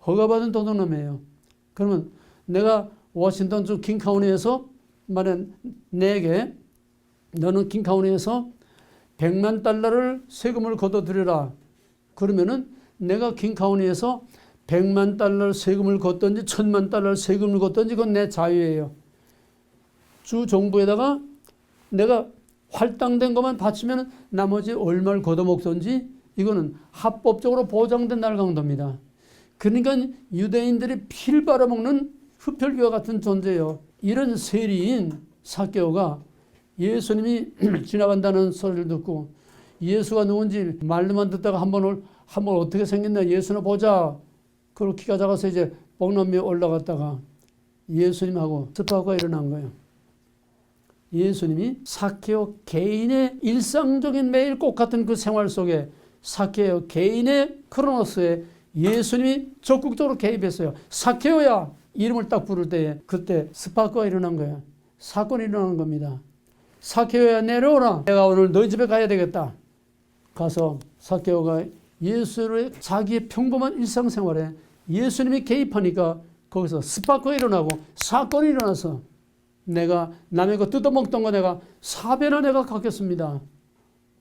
허가받은 도둑놈이에요. 그러면 내가 워싱턴주 킹카운티에서 말해 내게 너는 킹카운티에서 100만 달러를 세금을 걷어들여라. 그러면은 내가 킹카운티에서 100만 달러 세금을 걷든지 1000만 달러 세금을 걷든지 그건 내 자유예요. 주 정부에다가 내가 할당된 것만 바치면 나머지 얼마를 걷어먹든지 이거는 합법적으로 보장된 날강도입니다. 그러니까 유대인들이 피를 빨아먹는 흡혈귀와 같은 존재예요. 이런 세리인 삭개오가 예수님이 지나간다는 소리를 듣고 예수가 누군지 말로만 듣다가 한번 어떻게 생겼나 예수나 보자. 그리고 키가 작아서 이제 뽕나무에 올라갔다가 예수님하고 스파가 일어난 거예요. 예수님이 삭개오 개인의 일상적인 매일 꽃 같은 그 생활 속에 삭개오 개인의 크로노스에 예수님이 적극적으로 개입했어요. 삭개오야 이름을 딱 부를 때에 그때 스파크가 일어난 거예요. 사건이 일어나는 겁니다. 삭개오야 내려오라. 내가 오늘 너희 집에 가야 되겠다. 가서 삭개오가 예수의 자기의 평범한 일상생활에 예수님이 개입하니까 거기서 스파크가 일어나고 사건이 일어나서 내가 남의 거 뜯어먹던 거 내가 4배나 내가 갚겠습니다.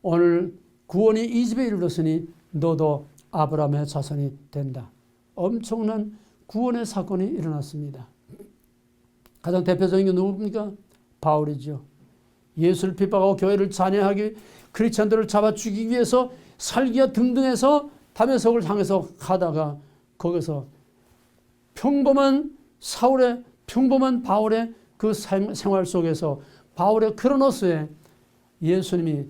오늘 구원이 이 집에 이르렀으니 너도 아브라함의 자손이 된다. 엄청난 구원의 사건이 일어났습니다. 가장 대표적인 게 누굽니까? 바울이죠. 예수를 핍박하고 교회를 잔해하기 크리스찬들을 잡아 죽이기 위해서 살기가 등등해서 다메섹을 향해서 가다가 거기서 평범한 바울의 그 생활 속에서 바울의 크로노스에 예수님이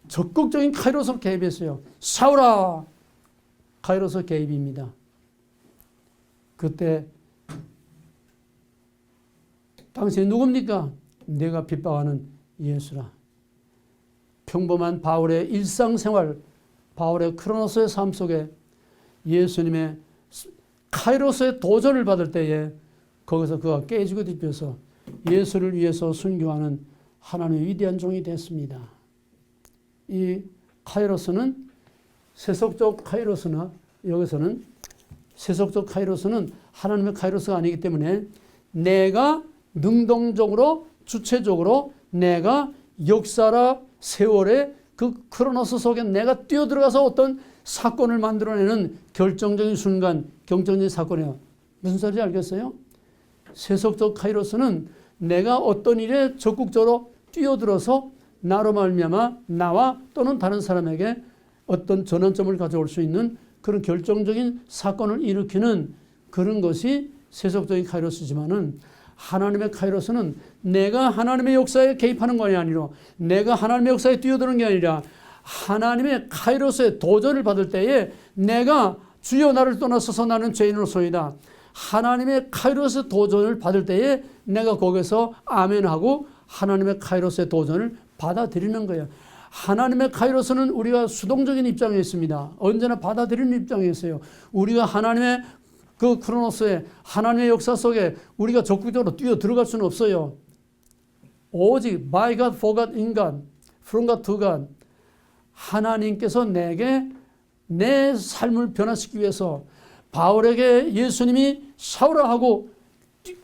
적극적인 카이로스 개입했어요. 사울아! 카이로스 개입입니다. 그때 당신이 누굽니까? 내가 핍박하는 예수라. 평범한 바울의 일상생활, 바울의 크로노스의 삶 속에 예수님의 카이로스의 도전을 받을 때에 거기서 그가 깨지고 뒤집혀서 예수를 위해서 순교하는 하나님의 위대한 종이 됐습니다. 이 카이로스는 세속적 카이로스나 여기서는 세속적 카이로스는 하나님의 카이로스가 아니기 때문에 내가 능동적으로 주체적으로 내가 역사라 세월의 그 크로노스 속에 내가 뛰어들어가서 어떤 사건을 만들어내는 결정적인 순간, 결정적인 사건이에요. 무슨 소리인지 알겠어요? 세속적 카이로스는 내가 어떤 일에 적극적으로 뛰어들어서 나로 말미암아 나와 또는 다른 사람에게 어떤 전환점을 가져올 수 있는 그런 결정적인 사건을 일으키는 그런 것이 세속적인 카이로스지만은 하나님의 카이로스는 내가 하나님의 역사에 개입하는 것이 아니라 내가 하나님의 역사에 뛰어드는 게 아니라 하나님의 카이로스의 도전을 받을 때에 내가 주여 나를 떠나서서 나는 죄인으로소이다. 하나님의 카이로스 도전을 받을 때에 내가 거기서 아멘하고 하나님의 카이로스의 도전을 받아들이는 거예요. 하나님의 카이로스는 우리가 수동적인 입장에 있습니다. 언제나 받아들이는 입장에 있어요. 우리가 하나님의 그 크로노스의 하나님의 역사 속에 우리가 적극적으로 뛰어 들어갈 수는 없어요. 오직 by God, for God, in God, from God to God. 하나님께서 내게 내 삶을 변화시키기 위해서 바울에게 예수님이 사울아 하고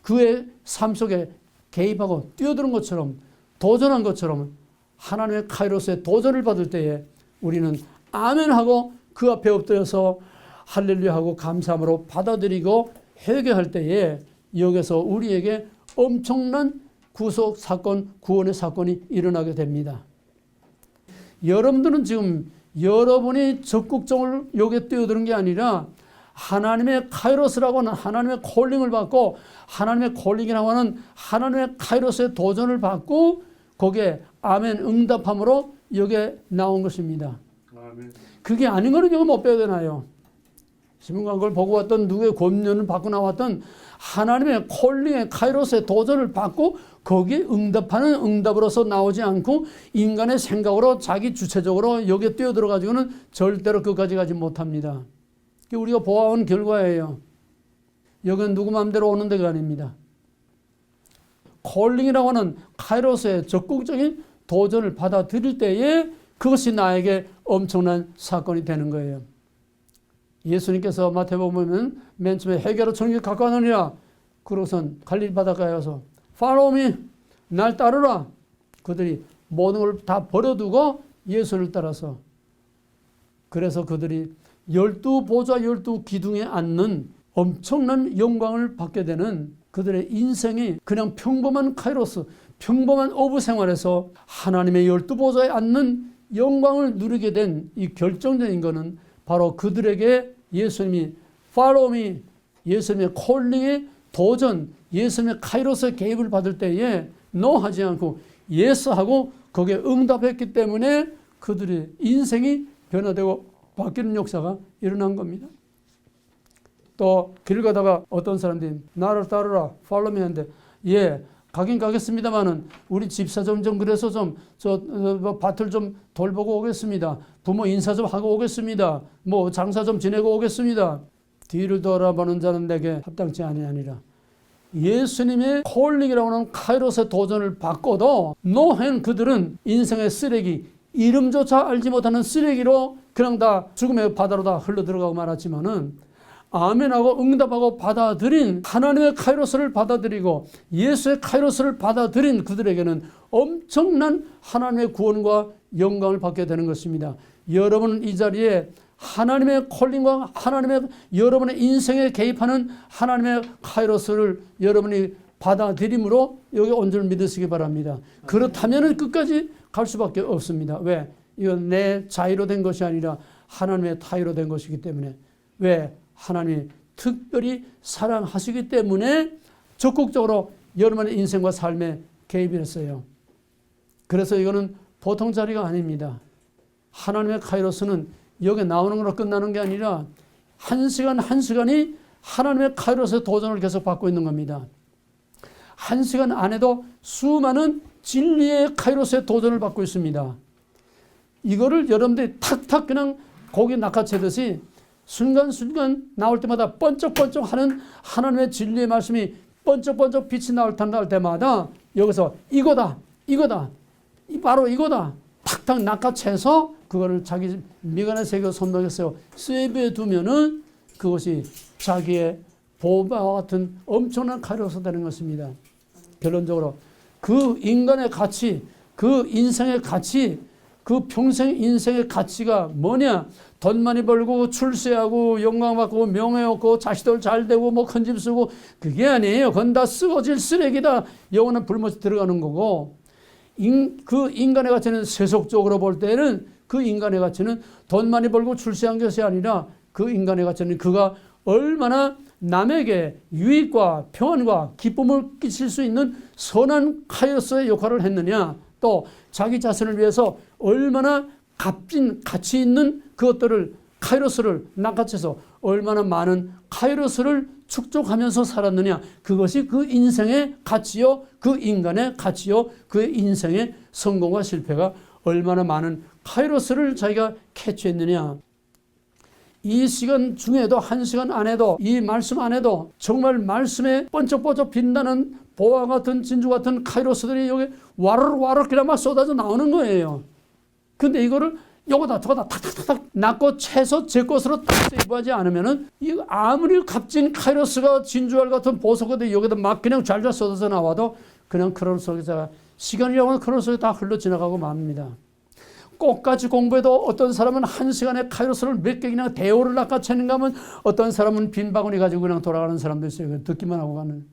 그의 삶 속에 개입하고 뛰어드는 것처럼 도전한 것처럼 하나님의 카이로스의 도전을 받을 때에 우리는 아멘하고 그 앞에 엎드려서 할렐루야 하고 감사함으로 받아들이고 회개할 때에 여기서 우리에게 엄청난 구속 사건, 구원의 사건이 일어나게 됩니다. 여러분들은 지금 여러분이 적극적으로 여기에 뛰어드는 게 아니라 하나님의 카이로스라고 하는 하나님의 콜링을 받고 하나님의 콜링이라고 하는 하나님의 카이로스의 도전을 받고 거기에 아멘 응답함으로 여기에 나온 것입니다. 아멘. 그게 아닌 거는 여기 못 배워되나요? 신문광고를 보고 왔던 누구의 권면을 받고 나왔던 하나님의 콜링의 카이로스의 도전을 받고 거기에 응답하는 응답으로서 나오지 않고 인간의 생각으로 자기 주체적으로 여기에 뛰어들어가지고는 절대로 끝까지 가지 못합니다. 그게 우리가 보아온 결과예요. 여기는 누구 마음대로 오는 데가 아닙니다. 콜링이라고 하는 카이로스의 적극적인 도전을 받아들일 때에 그것이 나에게 엄청난 사건이 되는 거예요. 예수님께서 마태복음 보면 맨 처음에 회개로 천국에 가까워하느니라 그러고선 갈릴리 바닷가에 와서 Follow me, 날 따르라. 그들이 모든 걸 다 버려두고 예수를 따라서 그래서 그들이 12보좌 12기둥에 앉는 엄청난 영광을 받게 되는 그들의 인생이 그냥 평범한 카이로스, 평범한 어부 생활에서 하나님의 12보좌에 앉는 영광을 누리게 된 이 결정적인 것은 바로 그들에게 예수님이 Follow me, 예수님의 콜링의 도전, 예수님의 카이로스의 개입을 받을 때에 No 하지 않고 Yes 하고 거기에 응답했기 때문에 그들의 인생이 변화되고 바뀌는 역사가 일어난 겁니다. 또 길 가다가 어떤 사람들이 나를 따르라 Follow me 하는데 예 가긴 가겠습니다만은 우리 집사 좀 그래서 좀 밭을 좀 돌보고 오겠습니다. 부모 인사 좀 하고 오겠습니다. 뭐 장사 좀 지내고 오겠습니다. 뒤를 돌아보는 자는 내게 합당치 아니하니라. 예수님의 콜링이라고 하는 카이로스의 도전을 받고도 노hen 그들은 인생의 쓰레기, 이름조차 알지 못하는 쓰레기로 그냥 다 죽음의 바다로 다 흘러들어가고 말았지만은 아멘하고 응답하고 받아들인 하나님의 카이로스를 받아들이고 예수의 카이로스를 받아들인 그들에게는 엄청난 하나님의 구원과 영광을 받게 되는 것입니다. 여러분은 이 자리에 하나님의 콜링과 하나님의 여러분의 인생에 개입하는 하나님의 카이로스를 여러분이 받아들임으로 여기 온 줄 믿으시기 바랍니다. 그렇다면 끝까지 갈 수밖에 없습니다. 왜? 이건 내 자유로 된 것이 아니라 하나님의 타유로 된 것이기 때문에. 왜? 하나님이 특별히 사랑하시기 때문에 적극적으로 여러분의 인생과 삶에 개입을 했어요. 그래서 이거는 보통 자리가 아닙니다. 하나님의 카이로스는 여기 나오는 걸로 끝나는 게 아니라 한 시간 한 시간이 하나님의 카이로스의 도전을 계속 받고 있는 겁니다. 한 시간 안에도 수많은 진리의 카이로스의 도전을 받고 있습니다. 이거를 여러분들이 탁탁 그냥 고기 낚아채듯이 순간순간 나올 때마다 번쩍번쩍 하는 하나님의 진리의 말씀이 번쩍번쩍 빛이 나올 때마다 여기서 이거다, 바로 이거다. 탁탁 낚아채서 그거를 자기 미간에 새겨 손목에서 세이브에 두면은 그것이 자기의 보호와 같은 엄청난 카이로스 되는 것입니다. 결론적으로 그 인간의 가치, 그 인생의 가치, 그 평생 인생의 가치가 뭐냐? 돈 많이 벌고 출세하고 영광받고 명예 얻고 자식들 잘 되고 뭐 큰 집 쓰고 그게 아니에요. 그건 다 썩어질 쓰레기다. 영원한 불못이 들어가는 거고 그 인간의 가치는 세속적으로 볼 때는 그 인간의 가치는 돈 많이 벌고 출세한 것이 아니라 그 인간의 가치는 그가 얼마나 남에게 유익과 평안과 기쁨을 끼칠 수 있는 선한 카이로스의 역할을 했느냐, 또 자기 자신을 위해서 얼마나 값진 가치 있는 그것들을 카이로스를 낚아채서 얼마나 많은 카이로스를 축적하면서 살았느냐, 그것이 그 인생의 가치요, 그 인간의 가치요, 그의 인생의 성공과 실패가 얼마나 많은 카이로스를 자기가 캐치했느냐. 이 시간 중에도, 한 시간 안에도, 이 말씀 안에도 정말 말씀에 번쩍번쩍 빛나는 보화 같은 진주 같은 카이로스들이 여기 와르르 그냥 막 쏟아져 나오는 거예요. 근데 이거를 요거다 저거다 탁탁탁탁 낚고 채서 제 것으로 딱 세이브하지 않으면은 이 아무리 값진 카이로스가 진주알 같은 보석이 여기다 막 그냥 잘잘 쏟아져 나와도 그냥 크로노 속에서 시간이라고 크로노 속에 다 흘러 지나가고 맙니다. 꽃까지 공부해도 어떤 사람은 한 시간에 카이로스를 몇 개 그냥 대오를 낚아채는가 하면 어떤 사람은 빈 바구니 가지고 그냥 돌아가는 사람도 있어요. 듣기만 하고 가는.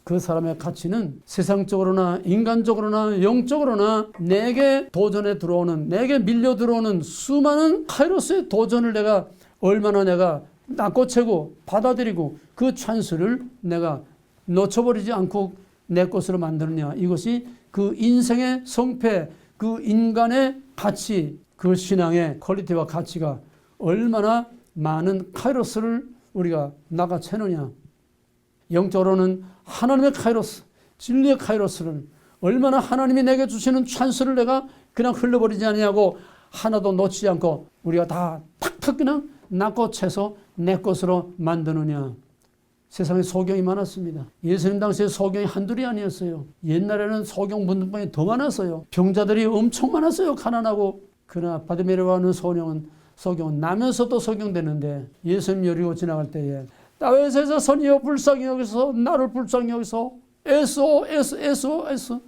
그 사람의 가치는 세상적으로나 인간적으로나 영적으로나 내게 도전에 들어오는, 내게 밀려 들어오는 수많은 카이로스의 도전을 내가 얼마나 내가 낚아채고 받아들이고 그 찬스를 내가 놓쳐버리지 않고 내 것으로 만드느냐. 이것이 그 인생의 성패, 그 인간의 가치, 그 신앙의 퀄리티와 가치가 얼마나 많은 카이로스를 우리가 낚아채느냐. 영적으로는 하나님의 카이로스, 진리의 카이로스를 얼마나 하나님이 내게 주시는 찬스를 내가 그냥 흘려버리지 않냐고 하나도 놓치지 않고 우리가 다 탁탁 그냥 낚아채서 내 것으로 만드느냐. 세상에 소경이 많았습니다. 예수님 당시에 소경이 한둘이 아니었어요. 옛날에는 소경 문둥병이 더 많았어요. 병자들이 엄청 많았어요. 가난하고. 그러나 바디메르라고 하는 소경은 나면서도 소경되는데 예수님 여리고 지나갈 때에 다윗에서 선이여 불쌍히 여기서 나를 불쌍히 여기서 SOS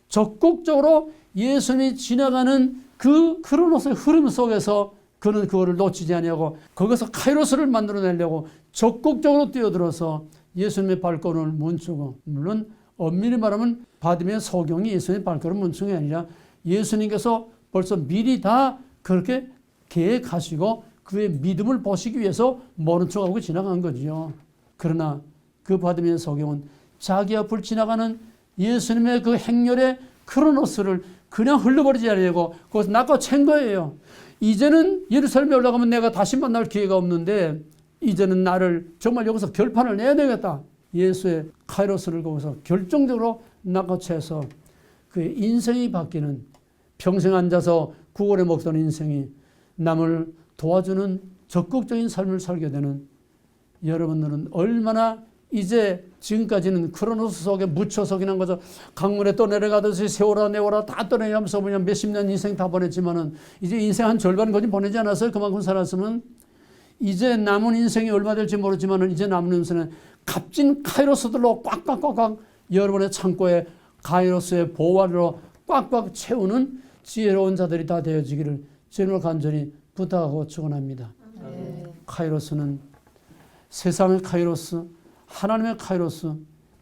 적극적으로 예수님이 지나가는 그 크로노스의 흐름 속에서 그는 그거를 놓치지 않냐고 거기서 카이로스를 만들어내려고 적극적으로 뛰어들어서 예수님의 발걸음을 멈추고, 물론 엄밀히 말하면 바디메의 소경이 예수님의 발걸음 멈춘 게 아니라 예수님께서 벌써 미리 다 그렇게 계획하시고 그의 믿음을 보시기 위해서 모른 척하고 지나간 거죠. 그러나 그 바디메의 소경은 자기 앞을 지나가는 예수님의 그 행렬의 크로노스를 그냥 흘려버리지 않으려고 거기서 낚아챈 거예요. 이제는 예루살렘에 올라가면 내가 다시 만날 기회가 없는데 이제는 나를 정말 여기서 결판을 내야 되겠다. 예수의 카이로스를 거기서 결정적으로 낚아채서 그의 인생이 바뀌는, 평생 앉아서 구걸에 먹던 인생이 남을 도와주는 적극적인 삶을 살게 되는 여러분들은 얼마나 이제 지금까지는 크로노스 속에 묻혀서 그냥 거죠. 강물에 떠내려가듯이 세월아 내월아 다 떠내면서 그냥 몇십 년 인생 다 보냈지만은 이제 인생 한 절반 거진 보내지 않았어요. 그만큼 살았으면 이제 남은 인생이 얼마 될지 모르지만은 이제 남은 인생은 값진 카이로스들로 꽉꽉꽉꽉 여러분의 창고에 카이로스의 보화로 꽉꽉 채우는 지혜로운 자들이 다 되어지기를 주님을 간절히 부탁하고 축원합니다. 카이로스는 세상의 카이로스, 하나님의 카이로스,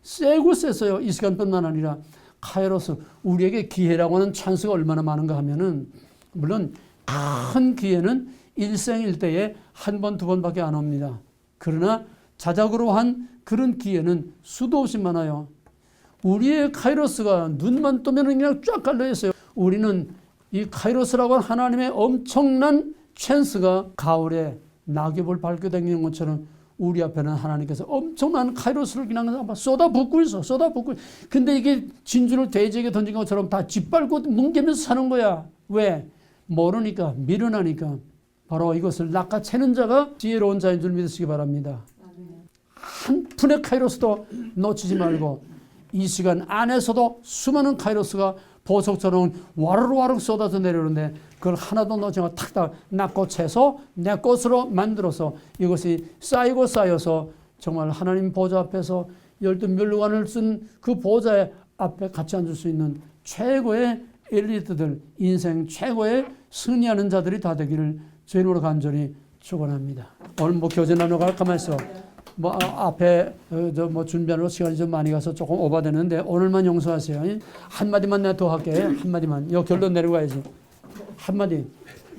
세고 셌어요. 이 시간뿐만 아니라 카이로스, 우리에게 기회라고 하는 찬스가 얼마나 많은가 하면은, 물론 큰 기회는 일생일대에 한 번, 두 번밖에 안 옵니다. 그러나 자작으로 한 그런 기회는 수도 없이 많아요. 우리의 카이로스가 눈만 뜨면 그냥 쫙 깔려 있어요. 우리는 이 카이로스라고 하는 하나님의 엄청난 찬스가 가을에 낙엽을 밟고 다니는 것처럼 우리 앞에는 하나님께서 엄청난 카이로스를 그냥 쏟아붓고 있어. 근데 이게 진주를 돼지에게 던진 것처럼 다 짓밟고 뭉개면서 사는 거야. 왜? 모르니까, 미련하니까. 바로 이것을 낚아채는 자가 지혜로운 자인 줄 믿으시기 바랍니다. 한 푼의 카이로스도 놓치지 말고 이 시간 안에서도 수많은 카이로스가 보석처럼 와르르 쏟아져 내려오는데 그걸 하나도 놓치지 않고 탁탁 낚아채서 내 것으로 만들어서 이것이 쌓여서 정말 하나님 보좌 앞에서 12면류관을 쓴 그 보좌 앞에 같이 앉을 수 있는 최고의 엘리트들, 인생 최고의 승리하는 자들이 다 되기를 주님으로 간절히 축원합니다. 오늘 뭐 교제 나누가 가만히 있어. 뭐 앞에 준비하는 시간이 좀 많이 가서 조금 오버되는데 오늘만 용서하세요. 한마디만 내가 더 할게. 한마디만. 요 결론 내려가야지. 한마디.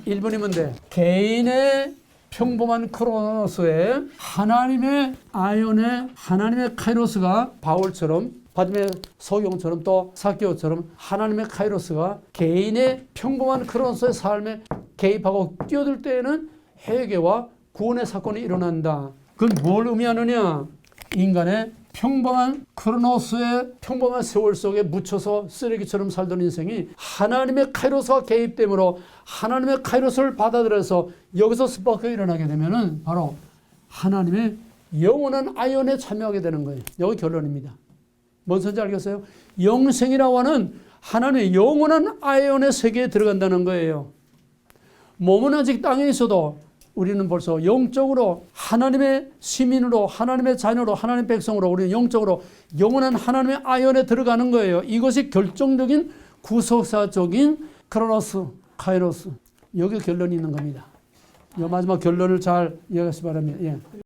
1분이면 돼. 개인의 평범한 크로노스에 하나님의 아이온의 하나님의 카이로스가 바울처럼 바즘의 소경처럼 또 사케오처럼 하나님의 카이로스가 개인의 평범한 크로노스의 삶에 개입하고 뛰어들 때에는 회개와 구원의 사건이 일어난다. 그건 뭘 의미하느냐? 인간의 평범한 크로노스의 평범한 세월 속에 묻혀서 쓰레기처럼 살던 인생이 하나님의 카이로스가 개입됨으로 하나님의 카이로스를 받아들여서 여기서 스파크가 일어나게 되면은 바로 하나님의 영원한 아이온에 참여하게 되는 거예요. 여기 결론입니다. 뭔 소리인지 알겠어요? 영생이라고 하는 하나님의 영원한 아이온의 세계에 들어간다는 거예요. 몸은 아직 땅에 있어도 우리는 벌써 영적으로 하나님의 시민으로 하나님의 자녀로 하나님의 백성으로 우리는 영적으로 영원한 하나님의 아이온에 들어가는 거예요. 이것이 결정적인 구속사적인 크로노스, 카이로스. 여기 결론이 있는 겁니다. 이 마지막 결론을 잘 이해하시기 바랍니다. 예.